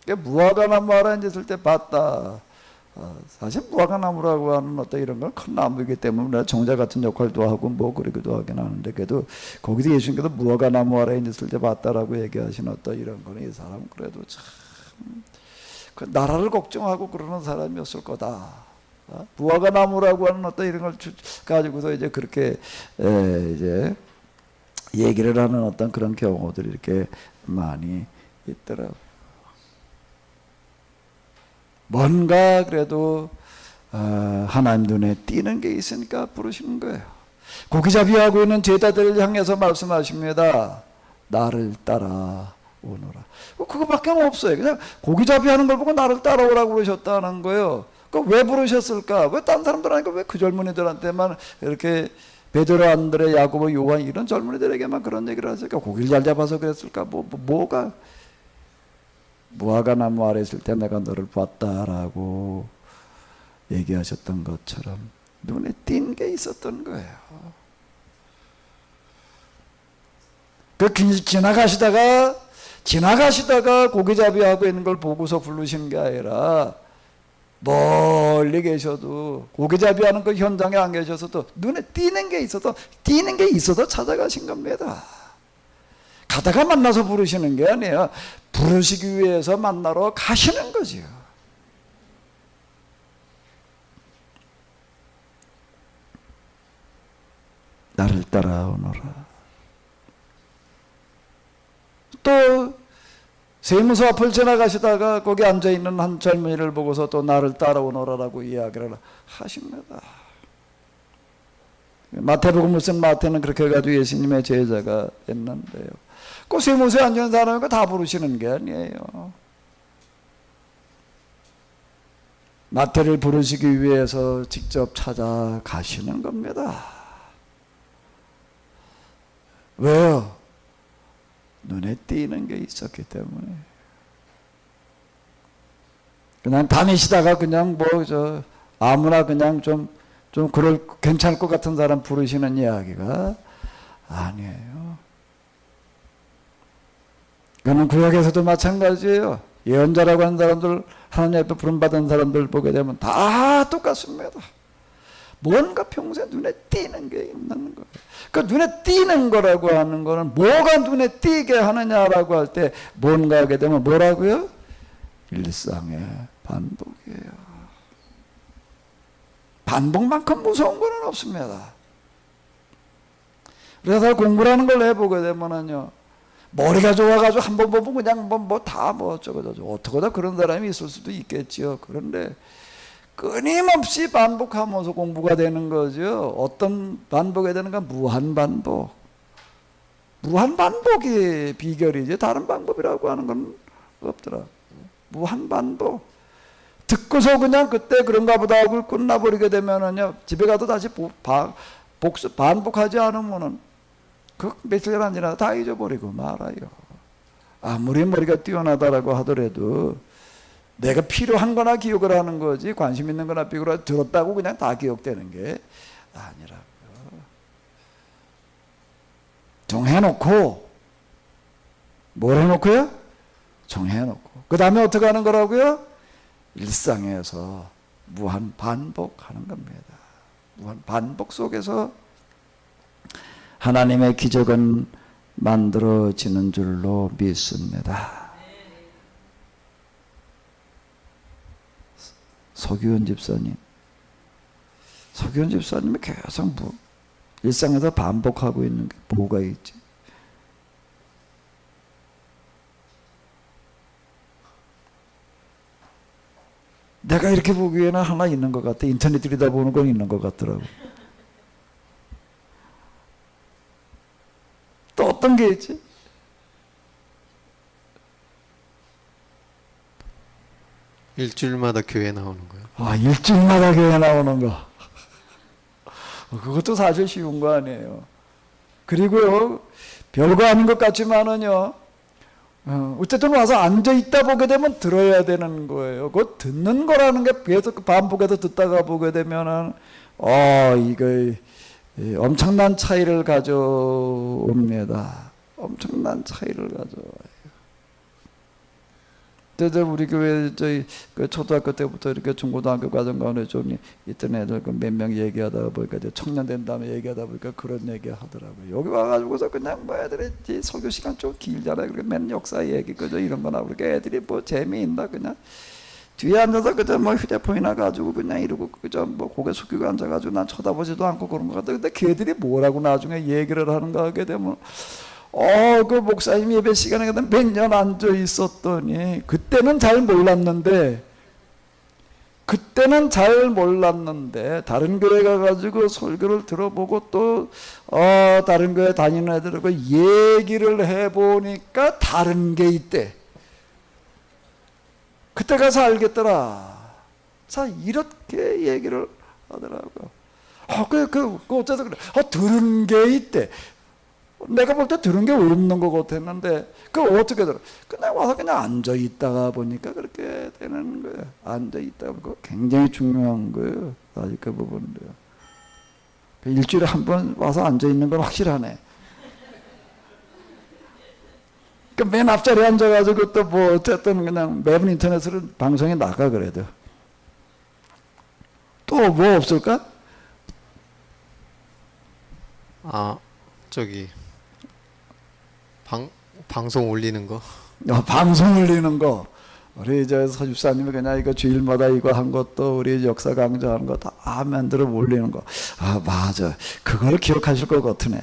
그러니까 무화과 나무 하나 있을 때 봤다. 사실 무화과 나무라고 하는 어떤 이런 건 큰 나무이기 때문에 정자 같은 역할도 하고 뭐 그러기도 하긴 하는데 그래도 거기서 예수님께서 무화과 나무 아래 있을 때 봤다라고 얘기하신 어떤 이런 거는 이 사람은 그래도 참 그 나라를 걱정하고 그러는 사람이었을 거다. 무화과 나무라고 하는 어떤 이런 걸 가지고서 이제 그렇게 이제 얘기를 하는 어떤 그런 경우들이 이렇게 많이 있더라고요. 뭔가 그래도 하나님 눈에 띄는 게 있으니까 부르시는 거예요. 고기잡이하고 있는 제자들을 향해서 말씀하십니다. 나를 따라 오너라. 그거밖에 없어요. 그냥 고기잡이하는 걸 보고 나를 따라오라고 그러셨다는 거예요. 왜 부르셨을까? 왜 딴 사람들 하니까 왜 그 젊은이들한테만 이렇게 베드로, 안드레, 야고보, 요한 이런 젊은이들에게만 그런 얘기를 하실까? 고기를 잘 잡아서 그랬을까? 뭐가? 무화과 나무 아래 있을 때 내가 너를 봤다라고 얘기하셨던 것처럼 눈에 띈 게 있었던 거예요. 그 지나가시다가 고기잡이하고 있는 걸 보고서 부르신 게 아니라 멀리 계셔도 고기잡이하는 그 현장에 안 계셔서도 눈에 띄는 게 있어서 찾아가신 겁니다. 가다가 만나서 부르시는 게 아니에요. 부르시기 위해서 만나러 가시는 거지요. 나를 따라오너라. 또 세무서 앞을 지나가시다가 거기 앉아있는 한 젊은이를 보고서 또 나를 따라오너라라고 이야기를 하십니다. 마태복음을 쓴 마태는 그렇게 해가지고 예수님의 제자가 했는데요. 그 세무서에 앉은 사람이 다 부르시는 게 아니에요. 마태를 부르시기 위해서 직접 찾아가시는 겁니다. 왜요? 눈에 띄는 게 있었기 때문에. 그냥 다니시다가 그냥 아무나 그냥 좀 괜찮을 것 같은 사람 부르시는 이야기가 아니에요. 그는 구약에서도 마찬가지예요. 예언자라고 하는 사람들, 하나님 앞에 부름받은 사람들 보게 되면 다 똑같습니다. 뭔가 평소에 눈에 띄는 게 있는 거예요. 그 눈에 띄는 거라고 하는 거는 뭐가 눈에 띄게 하느냐라고 할 때 뭔가 하게 되면 뭐라고요? 일상의 반복이에요. 반복만큼 무서운 거는 없습니다. 그래서 공부라는 걸 해보게 되면은요, 머리가 좋아가지고 한 번 보면 그냥 어쩌고저쩌고 어떻게다 그런 사람이 있을 수도 있겠지요. 그런데 끊임없이 반복하면서 공부가 되는 거죠. 어떤 반복이 되는가? 무한반복. 무한반복이 비결이지 다른 방법이라고 하는 건 없더라. 무한반복. 듣고서 그냥 그때 그런가 보다 하고 끝나버리게 되면은요, 집에 가도 다시 반복하지 않으면은 그 며칠 안 지나서 다 잊어버리고 말아요. 아무리 머리가 뛰어나다라고 하더라도 내가 필요한 거나 기억을 하는 거지 관심 있는 거나 비교를 들었다고 그냥 다 기억되는 게 아니라고요. 정해놓고 뭘 해놓고요? 정해놓고 그 다음에 어떻게 하는 거라고요? 일상에서 무한 반복하는 겁니다. 무한 반복 속에서 하나님의 기적은 만들어지는 줄로 믿습니다. 서기훈 집사님이 계속 일상에서 반복하고 있는 게 뭐가 있지? 내가 이렇게 보기에는 하나 있는 것 같아. 인터넷 들여다보는 건 있는 것 같더라고. 또 어떤 게 있지? 일주일마다 교회 나오는 거요. 일주일마다 교회 나오는 거. 그것도 사실 쉬운 거 아니에요. 그리고요, 별거 아닌 것 같지만은요, 어쨌든 와서 앉아 있다 보게 되면 들어야 되는 거예요. 그 듣는 거라는 게 계속 반복해서 듣다가 보게 되면은 이거 엄청난 차이를 가져옵니다. 엄청난 차이를 가져와요. 그때 우리 교회 저희 그 초등학교 때부터 이렇게 중고등학교 과정가운데 좀 있던 애들 그 몇 명 얘기하다 보니까 이제 청년 된 다음에 얘기하다 보니까 그런 얘기 하더라고요. 여기 와가지고서 그냥 뭐 애들이 설교 시간 좀 길잖아요. 그렇게 맨 역사 얘기 그저 이런 거나 그렇게 애들이 뭐 재미있나 그냥 뒤에 앉아서 그저 뭐 휴대폰이나 가지고 그냥 이러고 그저 뭐 고개 숙이고 앉아가지고 난 쳐다보지도 않고 그런 것 같아. 근데 걔들이 뭐라고 나중에 얘기를 하는가 하게 되면. 그 목사님 예배 시간에 몇 년 앉아 있었더니 그때는 잘 몰랐는데 다른 교회 가가지고 설교를 들어보고 또 다른 교회 다니는 애들하고 얘기를 해보니까 다른 게 있대. 그때 가서 알겠더라. 자, 이렇게 얘기를 하더라고요. 어째서 그래? 들은 게 있대. 내가 볼 때 들은 게 없는 것 같았는데 어떻게 들어? 그냥 와서 그냥 앉아 있다가 보니까 그렇게 되는 거예요. 앉아 있다가 보니까 굉장히 중요한 거예요. 사실 그 부분도요. 일주일에 한 번 와서 앉아 있는 건 확실하네. 맨 앞자리에 앉아가지고 또 뭐 어쨌든 그냥 매번 인터넷으로 방송에 나가 그래도 또 뭐 없을까? 저기 방송 올리는 거. 방송 올리는 거. 우리 저 서집사님이 그냥 이거 주일마다 이거 한 것도 우리 역사 강좌하는 거 다 만들어 올리는 거. 맞아. 그걸 기억하실 것 같으네.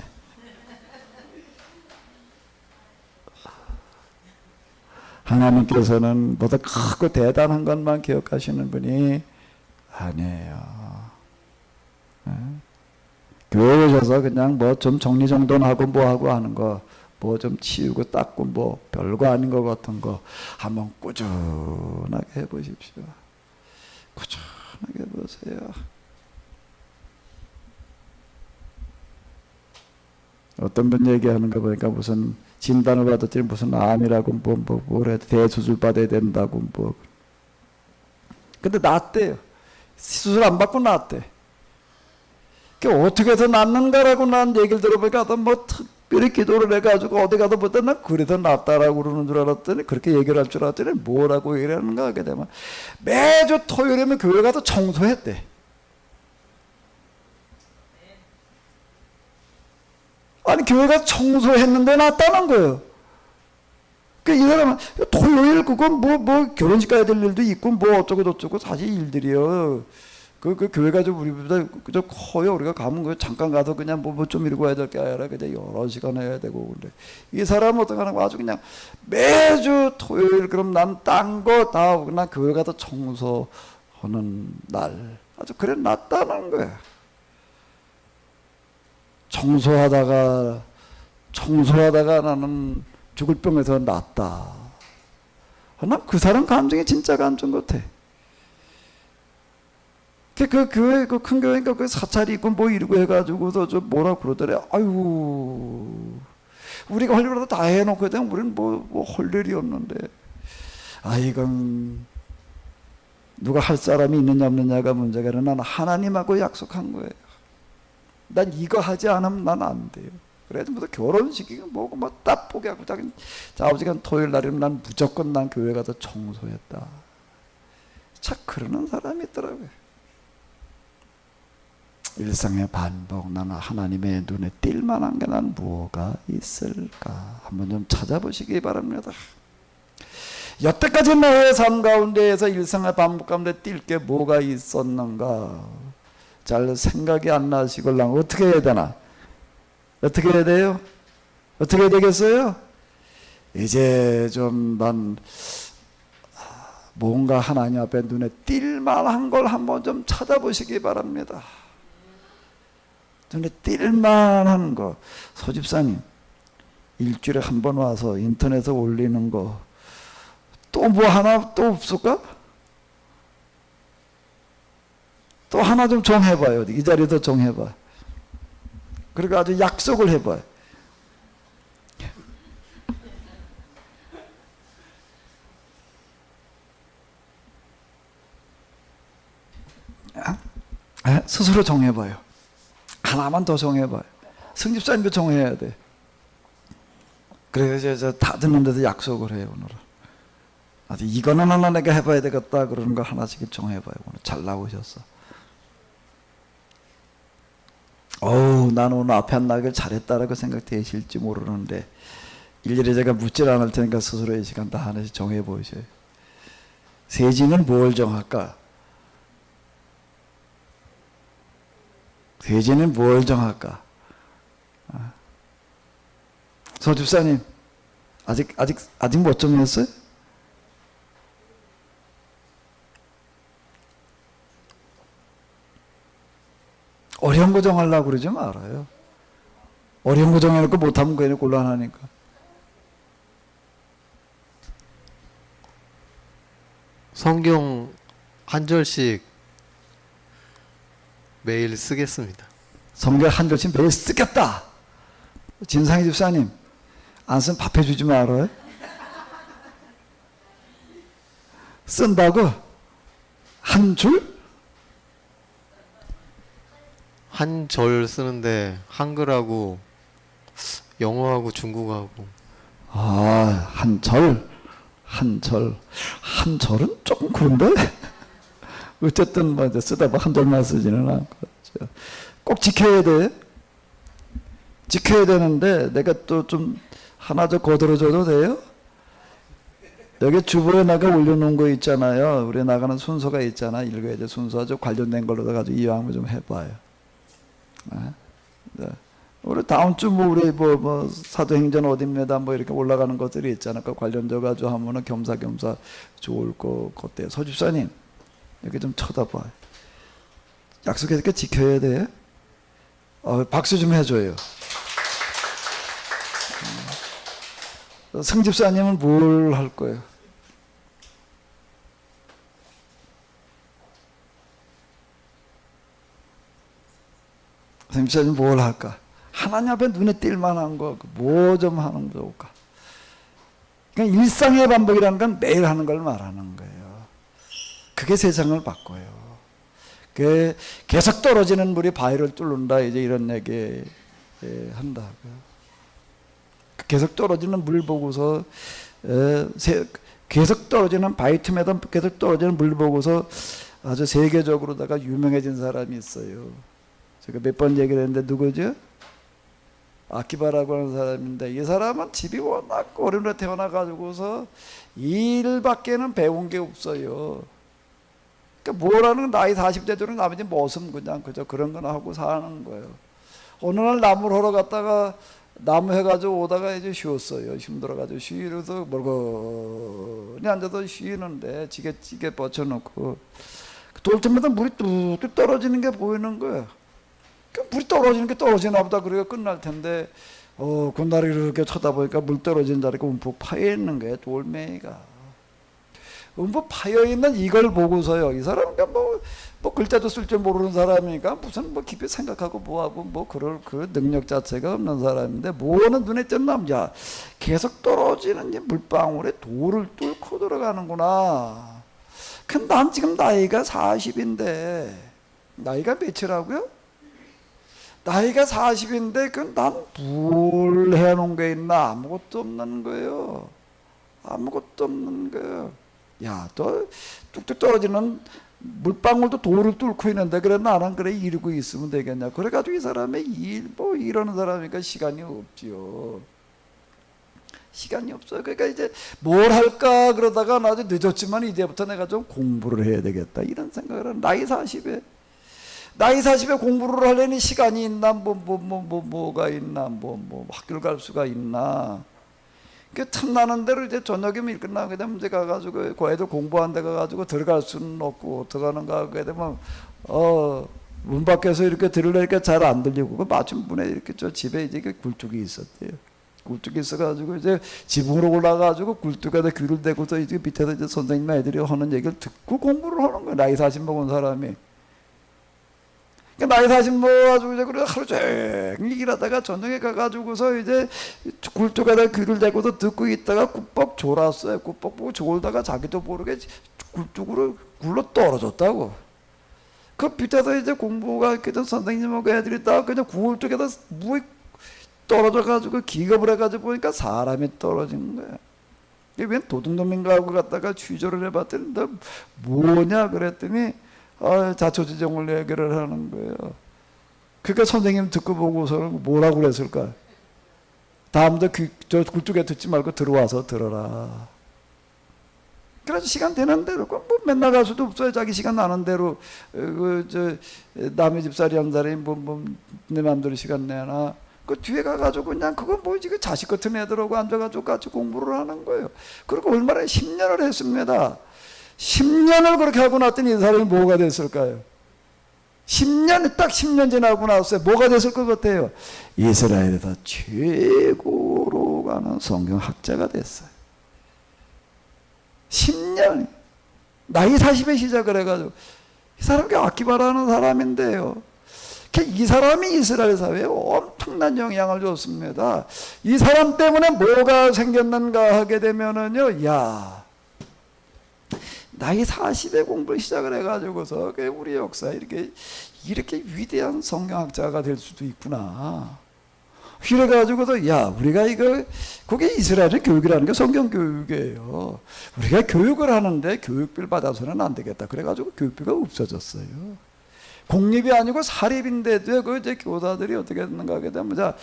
하나님께서는 뭐다 크고 대단한 것만 기억하시는 분이 아니에요. 교회 오셔서 그냥 뭐 좀 정리정돈하고 뭐하고 하는 거 뭐 좀 치우고 닦고 뭐 별거 아닌 것 같은 거 한번 꾸준하게 해보십시오. 꾸준하게 해보세요. 어떤 분 얘기하는 거 보니까 무슨 진단을 받았더니 무슨 암이라고 뭐래 대수술 받아야 된다고 뭐. 근데 낫대요. 수술 안 받고 낫대. 어떻게 해서 낫는가라고 난 얘기를 들어보니까 뭐 특별히 기도를 해가지고 어디 가도 보다 난 그래도 낫다라고 그러는 줄 알았더니 그렇게 얘기를 할 줄 알았더니 뭐라고 얘기를 하는가 하게 되면 매주 토요일이면 교회 가서 청소했대. 아니 교회 가서 청소했는데 낫다는 거예요. 이 사람은 토요일 그건 뭐 결혼식 가야 될 일도 있고 뭐 어쩌고 저쩌고 사실 일들이요. 그 교회 가지고 우리보다 그저 커요. 우리가 가면 그 잠깐 가서 그냥 뭐 좀 이러고 와야 될 게 아니라 그냥 여러 시간 해야 되고 근데 이 사람은 어떻게 하는 거 아주 그냥 매주 토요일 그럼 난 딴 거 다 그냥 교회 가서 청소하는 날 아주 그래 낫다는 거야. 청소하다가 나는 죽을 병에서 낫다. 난 그 사람 감정이 진짜 감정 같아. 그 교회, 그 큰 교회니까 그 사찰이 있고 뭐 이러고 해가지고서 저 뭐라 그러더래. 아유, 우리가 할 일이라도 다 해놓고 그냥 우리는 뭐 할 일이 없는데. 이건 누가 할 사람이 있느냐 없느냐가 문제가 아니라 난 하나님하고 약속한 거예요. 난 이거 하지 않으면 난 안 돼요. 그래도 무슨 결혼식이고 뭐고 뭐 딱 보게 하고 자우지간 토요일 날이면 난 무조건 난 교회 가서 청소했다. 참 그러는 사람이 있더라고요. 일상의 반복, 나는 하나님의 눈에 띌 만한 게 난 뭐가 있을까? 한번 좀 찾아보시기 바랍니다. 여태까지 너의 삶 가운데에서 일상의 반복 가운데 띌 게 뭐가 있었는가? 잘 생각이 안 나시걸랑 어떻게 해야 되나? 어떻게 해야 돼요? 어떻게 해야 되겠어요? 이제 좀 난 뭔가 하나님 앞에 눈에 띌 만한 걸 한번 좀 찾아보시기 바랍니다. 눈에 띌 만한 거. 소집사님 일주일에 한 번 와서 인터넷에 올리는 거 또 뭐 하나 또 없을까? 또 하나 좀 정해봐요. 이 자리에서 정해봐. 그리고 아주 약속을 해봐요. 스스로 정해봐요. 하나만 더 정해봐요. 성집사님도 정해야 돼. 그래서 저다 듣는데도 약속을 해요. 오늘은 아주 이거는 하나 내가 해봐야 되겠다 그러는 거 하나씩 정해봐요. 오늘 잘 나오셨어. 난 오늘 앞에 안 나길 잘했다라고 생각되실지 모르는데 일일이 제가 묻질 않을 테니까 스스로 이 시간 다 하나씩 정해보셔요. 세진은 뭘 정할까? 세진은 뭘 정할까? 서집사님 아직 못 정했어요? 어려운 거 정하려고 그러지 말아요. 어려운 거 정해놓고 못하면 괜히 곤란하니까. 성경 한 절씩 매일 쓰겠습니다. 성경 한 절씩 매일 쓰겠다. 진상희 집사님 안 쓰면 밥 해주지 말아요. 쓴다고? 한 줄? 한 절 쓰는데 한글하고 영어하고 중국어하고 한 절? 한 절은 조금 그런데? 어쨌든 뭐 쓰다 한 절만 쓰지는 않고 꼭 지켜야 돼. 지켜야 되는데 내가 또 좀 하나 더 거들어줘도 돼요? 여기 주보에 나가 올려놓은 거 있잖아요. 우리 나가는 순서가 있잖아. 읽어야 돼. 순서 아주 관련된 걸로 가지고 이왕을 좀 해봐요. 네. 우리 다음 주 우리 사도행전 어딥니다 이렇게 올라가는 것들이 있잖아. 그 관련돼 가지고 하면은 겸사겸사 좋을 것 같아요. 서집사님 이렇게 좀 쳐다봐. 약속했으니까 지켜야 돼. 박수 좀 해줘요. 성집사님은 뭘 할 거예요? 성집사님 뭘 할까? 하나님 앞에 눈에 띌 만한 거 뭐 좀 하는 거 좋을까? 그러니까 일상의 반복이라는 건 매일 하는 걸 말하는 거예요. 그게 세상을 바꿔요. 그 계속 떨어지는 물이 바위를 뚫는다 이제 이런 얘기 한다고요. 계속 떨어지는 물 보고서 계속 떨어지는 바위 틈에다 계속 떨어지는 물 보고서 아주 세계적으로다가 유명해진 사람이 있어요. 제가 몇 번 얘기를 했는데 누구죠? 아키바라고 하는 사람인데 이 사람은 집이 워낙 어려운 데 태어나가지고서 일밖에는 배운 게 없어요. 그러니까 뭐라는 나이 40대 되는 나머지 모습 그냥 그저 그런 거나 하고 사는 거예요. 어느 날 나무를 하러 갔다가 나무 해가지고 오다가 이제 쉬었어요. 힘들어가지고 쉬면서 멀거니 앉아서 쉬는데 지게 뻗쳐놓고 돌틈마다 물이 뚝뚝 떨어지는 게 보이는 거예요. 물이 떨어지는 게 떨어지나 보다 그래가 끝날 텐데 그날을 이렇게 쳐다보니까 물 떨어진 자리가 움푹 파여있는 거예요. 돌멩이가 움푹 파여있는 이걸 보고서요 이 사람은 뭐 글자도 쓸 줄 모르는 사람이니까 무슨 깊이 생각하고 뭐하고 그럴 그 능력 자체가 없는 사람인데 뭐는 눈에 띄는 남자 계속 떨어지는 이 물방울에 돌을 뚫고 들어가는구나. 근데 난 지금 나이가 40인데 나이가 몇이라고요? 나이가 40인데 난 뭘 해놓은 게 있나? 아무것도 없는 거예요. 아무것도 없는 거예요. 야, 또 뚝뚝 떨어지는 물방울도 돌을 뚫고 있는데 그래 나는 그래 이러고 있으면 되겠냐? 그래가지고 이 사람의 이러는 사람이니까 시간이 없지요. 시간이 없어요. 그러니까 이제 뭘 할까 그러다가 나도 늦었지만 이제부터 내가 좀 공부를 해야 되겠다 이런 생각을 하는 나이 40에 공부를 하려니 시간이 있나 뭐가 있나 학교를 갈 수가 있나. 그 틈나는 대로 이제 저녁에 일 끝나게 되면 이제 가가지고 그 애들 공부한 데 가가지고 들어갈 수는 없고 어떡하는가 하게 되면 문 밖에서 이렇게 들으려니까 잘 안 들리고 그 맞춤문에 이렇게 저 집에 이제 굴뚝이 있었대요. 굴뚝이 있어가지고 이제 지붕으로 올라가가지고 굴뚝에다 귀를 대고서 이제 밑에서 이제 선생님 애들이 하는 얘기를 듣고 공부를 하는 거예요. 나이 40 먹은 사람이. 나이 40 먹어가지고 이제 그래 하루 종일 일하다가 저녁에 가가지고서 이제 굴뚝에다 귀를 대고서 듣고 있다가 꿀뻑 졸았어요. 꿀뻑 보고 졸다가 자기도 모르게 굴뚝으로 굴러 떨어졌다고. 그 밑에서 이제 공부가 이렇게 선생님하고 애들이 다 그냥 구울 쪽에다 뭐 떨어져 가지고 기겁을 해가지고 보니까 사람이 떨어진 거야. 이게 웬 도둑놈인가하고 갖다가 취조를 해봤더니 너 뭐냐 그랬더니 자초지종을 얘기를 하는 거예요. 그러니까 선생님 듣고 보고서는 뭐라고 그랬을까? 다음부터 저 굴뚝에 듣지 말고 들어와서 들어라. 그래서 시간 되는 대로 뭐 맨날 갈 수도 없어요. 자기 시간 나는 대로 남의 집살이 한 사람이 내 마음대로 시간 내나. 그 뒤에 가가지고 그냥 그건 뭐지 그 자식 같은 애들하고 앉아가지고 같이 공부를 하는 거예요. 그리고 얼마나 10년을 했습니다. 10년을 그렇게 하고 났더니 이 사람이 뭐가 됐을까요? 10년 딱 10년 지나고 나서 뭐가 됐을 것 같아요? 이스라엘에서 최고로 가는 성경학자가 됐어요. 10년 나이 40에 시작을 해가지고 이 사람이 아키바라는 사람인데요. 이 사람이 이스라엘 사회에 엄청난 영향을 줬습니다. 이 사람 때문에 뭐가 생겼는가 하게 되면은요, 야, 나이 40에 공부를 시작을 해가지고서 우리 역사에 이렇게 위대한 성경학자가 될 수도 있구나. 이래가지고서 야, 우리가 그게 이스라엘의 교육이라는 게 성경 교육이에요. 우리가 교육을 하는데 교육비를 받아서는 안 되겠다. 그래가지고 교육비가 없어졌어요. 공립이 아니고 사립인데도 그 이제 교사들이 어떻게 했는가 하게 되면 자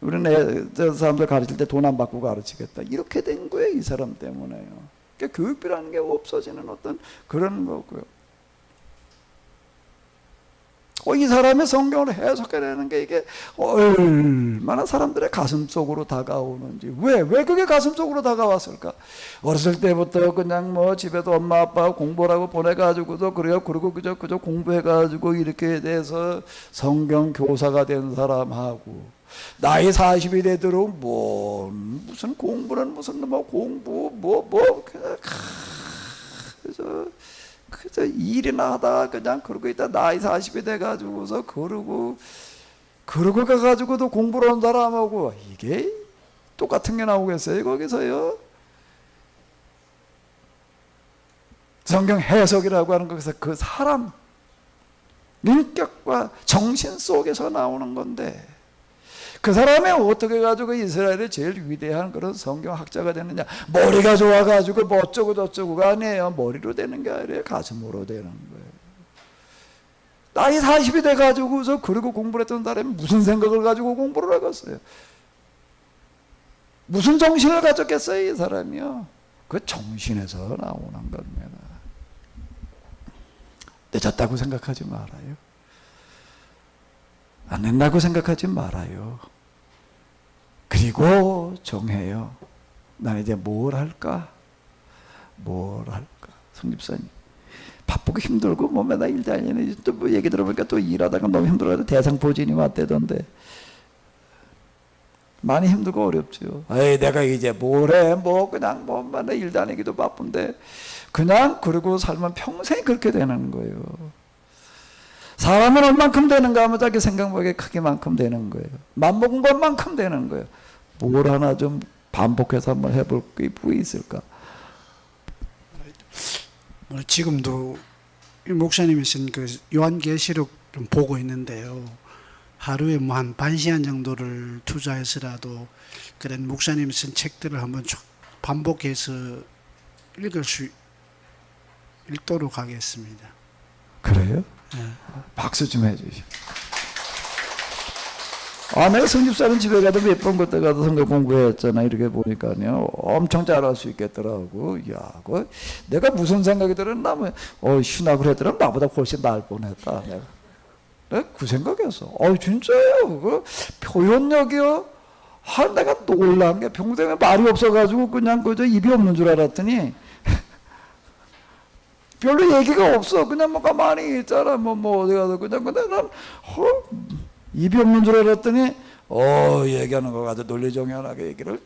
우리는 저 사람들 가르칠 때 돈 안 받고 가르치겠다 이렇게 된 거예요. 이 사람 때문에요. 그러니까 교육비라는 게 없어지는 어떤 그런 거고요. 이 사람의 성경을 해석해내는 게 이게 얼마나 사람들의 가슴 속으로 다가오는지. 왜 그게 가슴 속으로 다가왔을까? 어렸을 때부터 그냥 뭐 집에도 엄마 아빠 공부라고 보내가지고도 그리고 그저 공부해가지고 이렇게 돼서 성경 교사가 된 사람하고 나이 40이 되도록 무슨 공부는 무슨 공부 그저 일이나 하다 그냥 그러고 있다 나이 40이 돼가지고서 그러고 가가지고도 공부를 한 사람하고 이게 똑같은 게 나오겠어요 거기서요? 성경 해석이라고 하는 것에서 그 사람 인격과 정신 속에서 나오는 건데 그 사람이 어떻게 가지고 이스라엘의 제일 위대한 그런 성경학자가 되느냐. 머리가 좋아가지고 뭐 어쩌고 저쩌고가 아니에요. 머리로 되는 게 아니라 가슴으로 되는 거예요. 나이 40이 돼가지고서 그리고 공부를 했던 사람이 무슨 생각을 가지고 공부를 하겠어요? 무슨 정신을 가졌겠어요 이 사람이요? 그 정신에서 나오는 겁니다. 늦었다고 생각하지 말아요. 안 된다고 생각하지 말아요. 그리고 정해요. 난 이제 뭘 할까? 성집사님 바쁘고 힘들고 뭐 맨날 일 다니는 또 뭐 얘기 들어보니까 또 일하다가 너무 힘들어서 대상포진이 왔대던데 많이 힘들고 어렵죠. 내가 이제 뭘 해? 그냥 맨날 일 다니기도 바쁜데 그냥 그러고 살면 평생 그렇게 되는 거예요. 사람은 얼만큼 되는가 하면 자기 생각보다 크기만큼 되는 거예요. 맘먹은 것만큼 되는 거예요. 뭘 하나 좀 반복해서 한번 해볼 게 뭐 있을까? 지금도 목사님이 쓴 그 요한계시록 좀 보고 있는데요. 하루에 뭐 한 반 시간 정도를 투자해서라도 그런 목사님이 쓴 책들을 한번 쭉 반복해서 읽도록 하겠습니다. 그래요? 네. 박수 좀 해주시오. 내가 성집사는 집에 가도 몇 번 그때 가도 성경 공부했잖아. 이렇게 보니까요. 엄청 잘할 수 있겠더라고. 야, 내가 무슨 생각이 들었나? 신학을 했더라. 나보다 훨씬 나을 뻔했다. 내가 그 생각이었어. 진짜예요. 그 표현력이요. 내가 놀란 게 평소에 말이 없어가지고 그냥 그저 입이 없는 줄 알았더니 별로 얘기가 없어. 그냥 가만히 있잖아. 어디 가서 그냥 난 입이 없는 줄 알았더니 얘기하는 거 가지고 논리정연하게 얘기를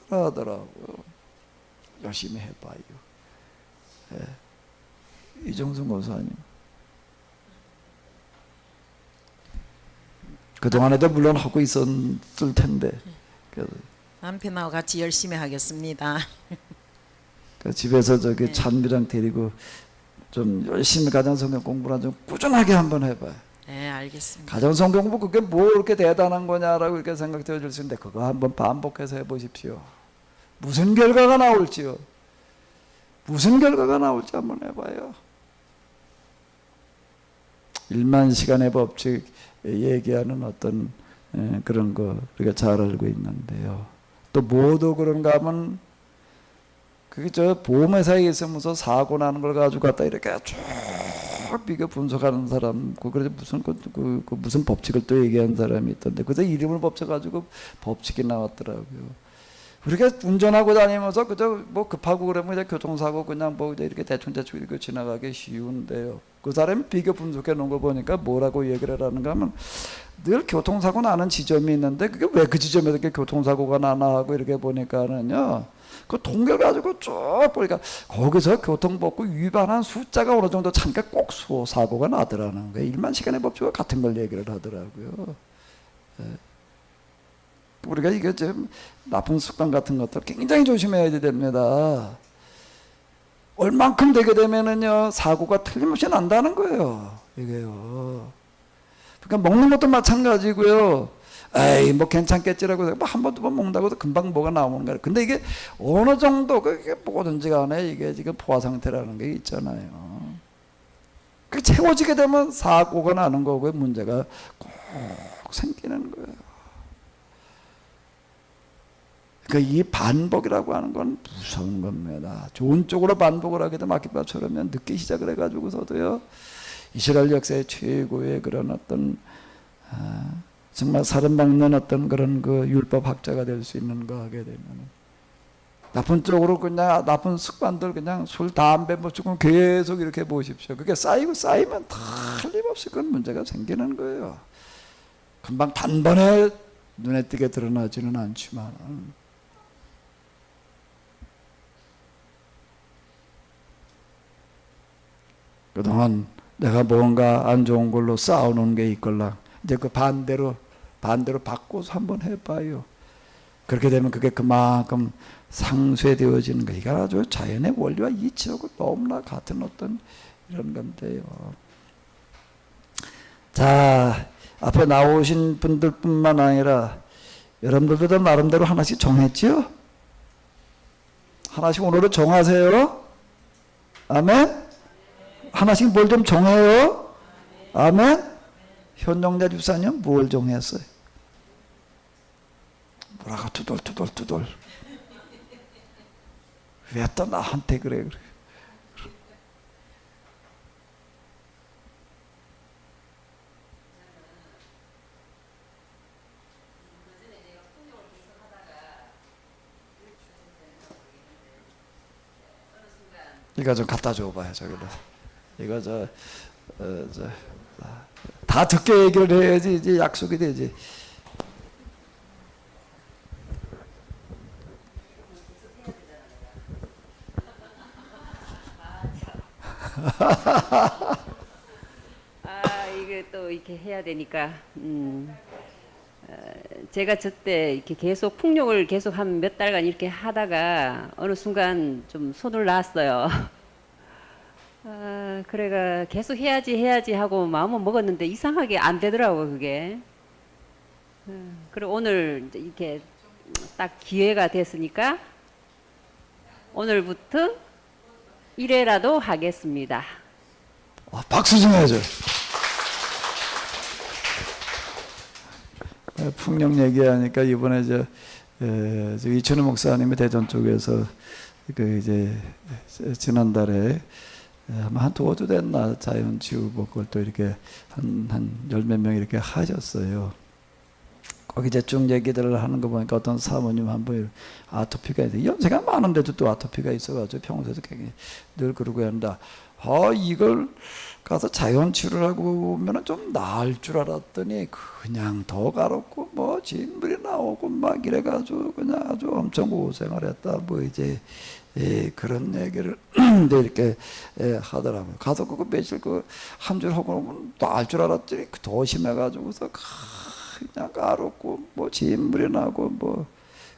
잘 하더라고요. 열심히 해봐요. 이정순 고사님. 그동안에도 물론 하고 있었을 텐데. 남편하고 같이 열심히 하겠습니다. 집에서 찬미랑 데리고 좀 열심히 가정성경 공부나 좀 꾸준하게 한번 해봐요. 네, 알겠습니다. 가정성경 공부 그게 뭐 그렇게 대단한 거냐라고 이렇게 생각되어질 수 있는데 그거 한번 반복해서 해보십시오. 무슨 결과가 나올지요. 무슨 결과가 나올지 한번 해봐요. 1만 시간의 법칙 얘기하는 어떤 그런 거 우리가 잘 알고 있는데요. 또 뭐도 그런가 하면 그게 저 보험회사에 있으면서 사고 나는 걸 가지고 갖다 이렇게 쭉 비교 분석하는 사람, 그래서 무슨 법칙을 또 얘기한 사람이 있던데, 그래서 이름을 법쳐가지고 법칙이 나왔더라고요. 우리가 운전하고 다니면서 그저 뭐 급하고 그러면 이제 교통사고 그냥 뭐 이렇게 대충 이렇게 지나가기 쉬운데요. 그 사람이 비교 분석해 놓은 거 보니까 뭐라고 얘기를 하는가 하면 늘 교통사고 나는 지점이 있는데 그게 왜 그 지점에서 이렇게 교통사고가 나나 하고 이렇게 보니까는요. 그 통계를 가지고 쭉 보니까 거기서 교통법규 위반한 숫자가 어느 정도 차니까 꼭 사고가 나더라는 거예요. 1만 시간의 법칙과 같은 걸 얘기를 하더라고요. 우리가 이게 좀 나쁜 습관 같은 것들 굉장히 조심해야 됩니다. 얼만큼 되게 되면은요 사고가 틀림없이 난다는 거예요. 이게요. 그러니까 먹는 것도 마찬가지고요. 에이 뭐 괜찮겠지라고 해서 한 번 두 번 먹는다고 해서 금방 뭐가 나오는 거예요. 근데 이게 어느 정도 그게 뭐든지 간에 이게 지금 포화 상태라는 게 있잖아요. 그 채워지게 되면 사고가 나는 거고요. 문제가 꼭 생기는 거예요. 그러니까 이 반복이라고 하는 건 무서운 겁니다. 좋은 쪽으로 반복을 하게 되면 아키바처럼 늦게 시작을 해가지고서도요. 이스라엘 역사의 최고의 그런 어떤 정말 사람 막는 어떤 그런 그 율법 학자가 될 수 있는 거 하게 되면 나쁜 쪽으로 그냥 나쁜 습관들 그냥 술, 담배 뭐 조금 계속 이렇게 보십시오. 그게 쌓이면 틀림없이 그런 문제가 생기는 거예요. 금방 단번에 눈에 띄게 드러나지는 않지만 그동안 내가 뭔가 안 좋은 걸로 쌓아놓은 게 있걸라. 이제 그 반대로 바꿔서 한번 해봐요. 그렇게 되면 그게 그만큼 상쇄되어지는 거. 이게 아주 자연의 원리와 이치하고 너무나 같은 어떤 이런 건데요. 자, 앞에 나오신 분들뿐만 아니라 여러분들도 나름대로 하나씩 정했지요? 하나씩 오늘은 정하세요. 아멘. 하나씩 뭘 좀 정해요. 아멘. 현영자 집사님 뭘 정했어요? 뭐라고 투덜 왜 또 나한테 그래. 이거 좀 갖다 줘봐요. 저기로. 이거 다 듣게 얘기를 해야지 이제 약속이 되지. 이게 또 이렇게 해야 되니까 제가 저때 이렇게 계속 풍력을 계속 한 몇 달간 이렇게 하다가 어느 순간 좀 손을 놨어요. 그래가 계속 해야지 하고 마음은 먹었는데 이상하게 안 되더라고 그게. 그리고 오늘 이렇게 딱 기회가 됐으니까 오늘부터 1회라도 하겠습니다. 박수 좀 해줘. 풍력 얘기하니까 이번에 저 이천우 목사님이 대전 쪽에서 그 이제 지난달에 아마 한 두어 주 됐나 자연치유복 그걸 또 이렇게 한 열 몇 명 이렇게 하셨어요. 거기 이제 쭉 얘기들을 하는 거 보니까 어떤 사모님 한 분 아토피가 있는데 연세가 많은데도 또 아토피가 있어가지고 평소에도 굉장히 늘 그러고 한다. 이걸 가서 자연치유를 하고 오면은 좀 나을 줄 알았더니 그냥 더 가렵고 뭐 진물이 나오고 막 이래가지고 그냥 아주 엄청 고생을 했다. 뭐 이제 그런 얘기를 이렇게 하더라고요. 가서 그거 며칠 한 줄 하고 오면 나을 줄 알았더니 더 심해가지고서 그냥 가렵고 뭐 진물이 나고 뭐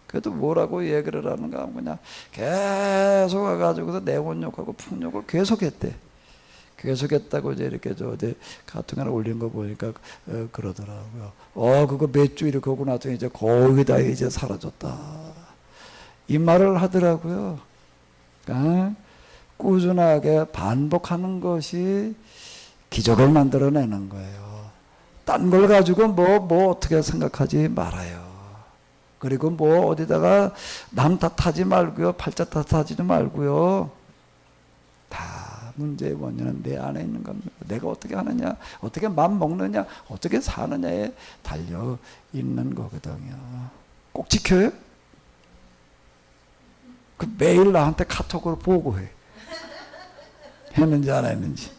그래도 뭐라고 얘기를 하는가 하면 그냥 계속 와가지고서 내원욕하고 풍욕을 계속했대. 계속했다고 이제 이렇게 저 어디 카톡에 올린 거 보니까 그러더라고요. 그거 몇 주 이렇게 하고 나중에 이제 거의 다 이제 사라졌다. 이 말을 하더라고요. 그러니까 꾸준하게 반복하는 것이 기적을 만들어내는 거예요. 딴 걸 가지고 뭐 어떻게 생각하지 말아요. 그리고 뭐 어디다가 남 탓하지 말고요. 팔자 탓하지도 말고요. 다 문제의 원인은 내 안에 있는 겁니다. 내가 어떻게 하느냐, 어떻게 맘 먹느냐, 어떻게 사느냐에 달려 있는 거거든요. 꼭 지켜요? 그 매일 나한테 카톡으로 보고해. 했는지 안 했는지.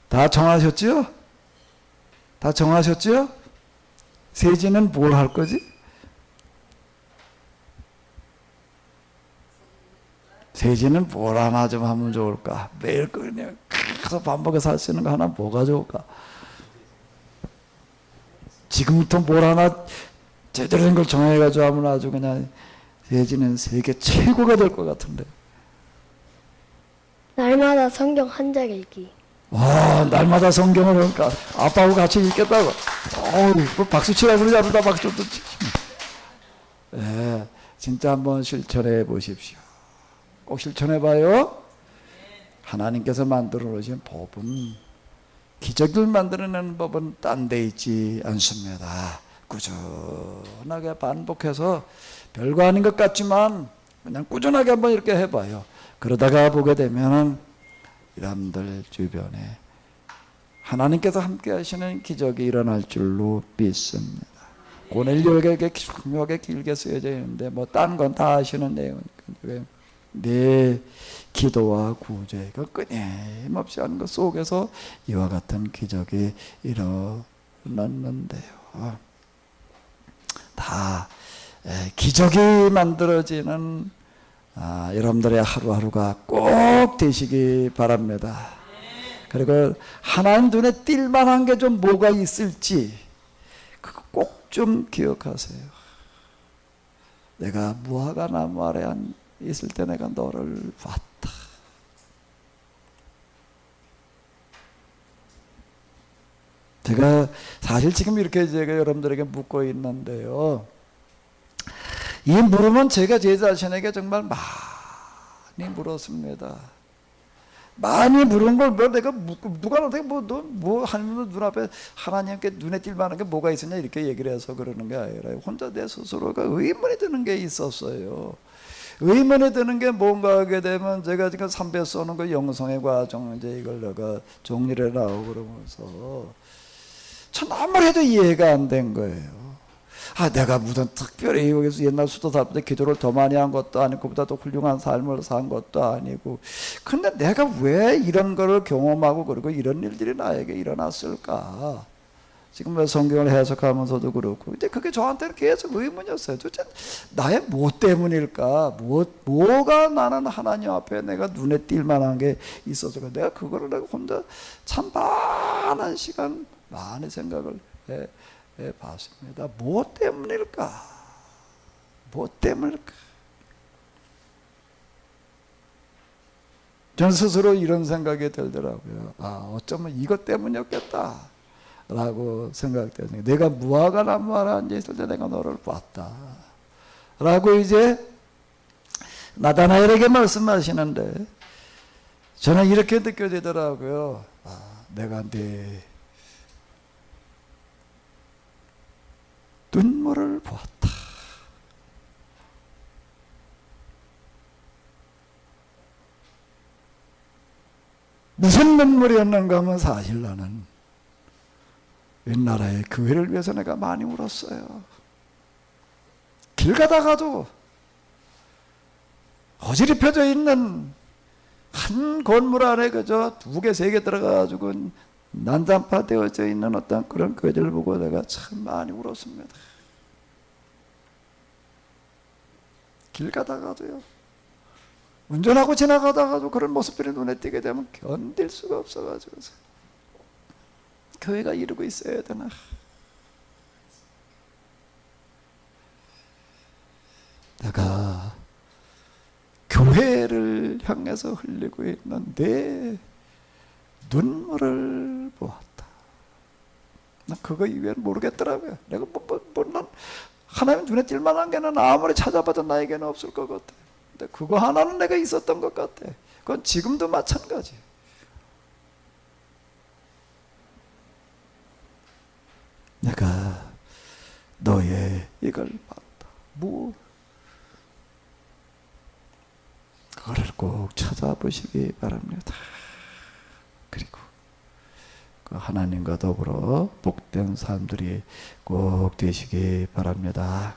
다 정하셨죠? 다 정하셨죠? 세진은 뭘 할 거지? 세진은 뭘 하나 좀 하면 좋을까? 매일 그냥 계속 반복해서 할 수 있는 거 하나 뭐가 좋을까? 지금부터 뭘 하나 제대로 된 걸 정해가지고 하면 아주 그냥 세진은 세계 최고가 될 것 같은데. 날마다 성경 한 절 읽기. 와, 날마다 성경을 그러니까 아빠하고 같이 읽겠다고. 뭐 박수 치라고 그러지 않는다. 박수도 치지. 네, 진짜 한번 실천해 보십시오. 꼭 실천해 봐요. 하나님께서 만들어 놓으신 법은, 기적을 만들어내는 법은 딴 데 있지 않습니다. 꾸준하게 반복해서 별거 아닌 것 같지만 그냥 꾸준하게 한번 이렇게 해봐요. 그러다가 보게 되면은 여러분들 주변에 하나님께서 함께 하시는 기적이 일어날 줄로 믿습니다. 고넬료에게 중요하게 길게 쓰여져 있는데 뭐 딴 건 다 아시는 내용이니까 내 기도와 구제, 그 끊임없이 하는 것 속에서 이와 같은 기적이 일어났는데요. 다 기적이 만들어지는 여러분들의 하루하루가 꼭 되시기 바랍니다. 그리고 하나님 눈에 띌 만한 게 좀 뭐가 있을지 그거 꼭 좀 기억하세요. 내가 무화과 나무 아래 있을 때 내가 너를 봤다. 제가 사실 지금 이렇게 제가 여러분들에게 묻고 있는데요. 이 물음은 제가 제 자신에게 정말 많이 물었습니다. 많이 물은 걸 뭐 내가 누가 나한테 뭐 하나님 눈앞에 하나님께 눈에 띌 만한 게 뭐가 있었냐 이렇게 얘기를 해서 그러는 게 아니라 혼자 내 스스로가 의문이 드는 게 있었어요. 의문이 드는 게 뭔가 하게 되면 제가 지금 삼배 쏘는 거 영성의 과정 이제 이걸 내가 정리를 해나오고 그러면서 전 아무리 해도 이해가 안 된 거예요. 내가 무슨 특별히 여기서 옛날 수도 살때 기도를 더 많이 한 것도 아니고 그보다 더 훌륭한 삶을 산 것도 아니고 근데 내가 왜 이런 거를 경험하고 그리고 이런 일들이 나에게 일어났을까? 지금 왜 성경을 해석하면서도 그렇고 근데 그게 저한테는 계속 의문이었어요. 도대체 나의 뭐 때문일까? 뭐가 나는 하나님 앞에 내가 눈에 띌 만한 게 있어서 내가 그거를 내가 혼자 참 많은 시간 많이 생각을 봤습니다. 뭐 때문일까? 뭐 때문일까? 전 스스로 이런 생각이 들더라고요. 어쩌면 이것 때문이었겠다 라고 생각되는 내가 무화과 나무 아래 앉아있을 때 내가 너를 봤다 라고 이제 나다나엘에게 말씀하시는데 저는 이렇게 느껴지더라고요. 내가 네 눈물을 보았다. 무슨 눈물이었는가 하면 사실 나는 윗나라의 교회를 위해서 내가 많이 울었어요. 길 가다가도 어지럽혀져 있는 한 건물 안에 그저 2개, 3개 들어가가지고 난장파 되어져 있는 어떤 그런 교회를 보고 내가 참 많이 울었습니다. 길 가다가도요. 운전하고 지나가다가도 그런 모습들이 눈에 띄게 되면 견딜 수가 없어가지고 교회가 이러고 있어야 되나. 내가 교회를 향해서 흘리고 있는 내 눈물을 보았다. 난 그거 이외에는 모르겠더라고요. 내가 난 하나님 눈에 띌 만한 게는 아무리 찾아봐도 나에게는 없을 것 같아. 근데 그거 하나는 내가 있었던 것 같아. 그건 지금도 마찬가지. 내가 너의 이걸 봤다. 뭐 그거를 꼭 찾아보시기 바랍니다. 그리고 그 하나님과 더불어 복된 사람들이 꼭 되시기 바랍니다.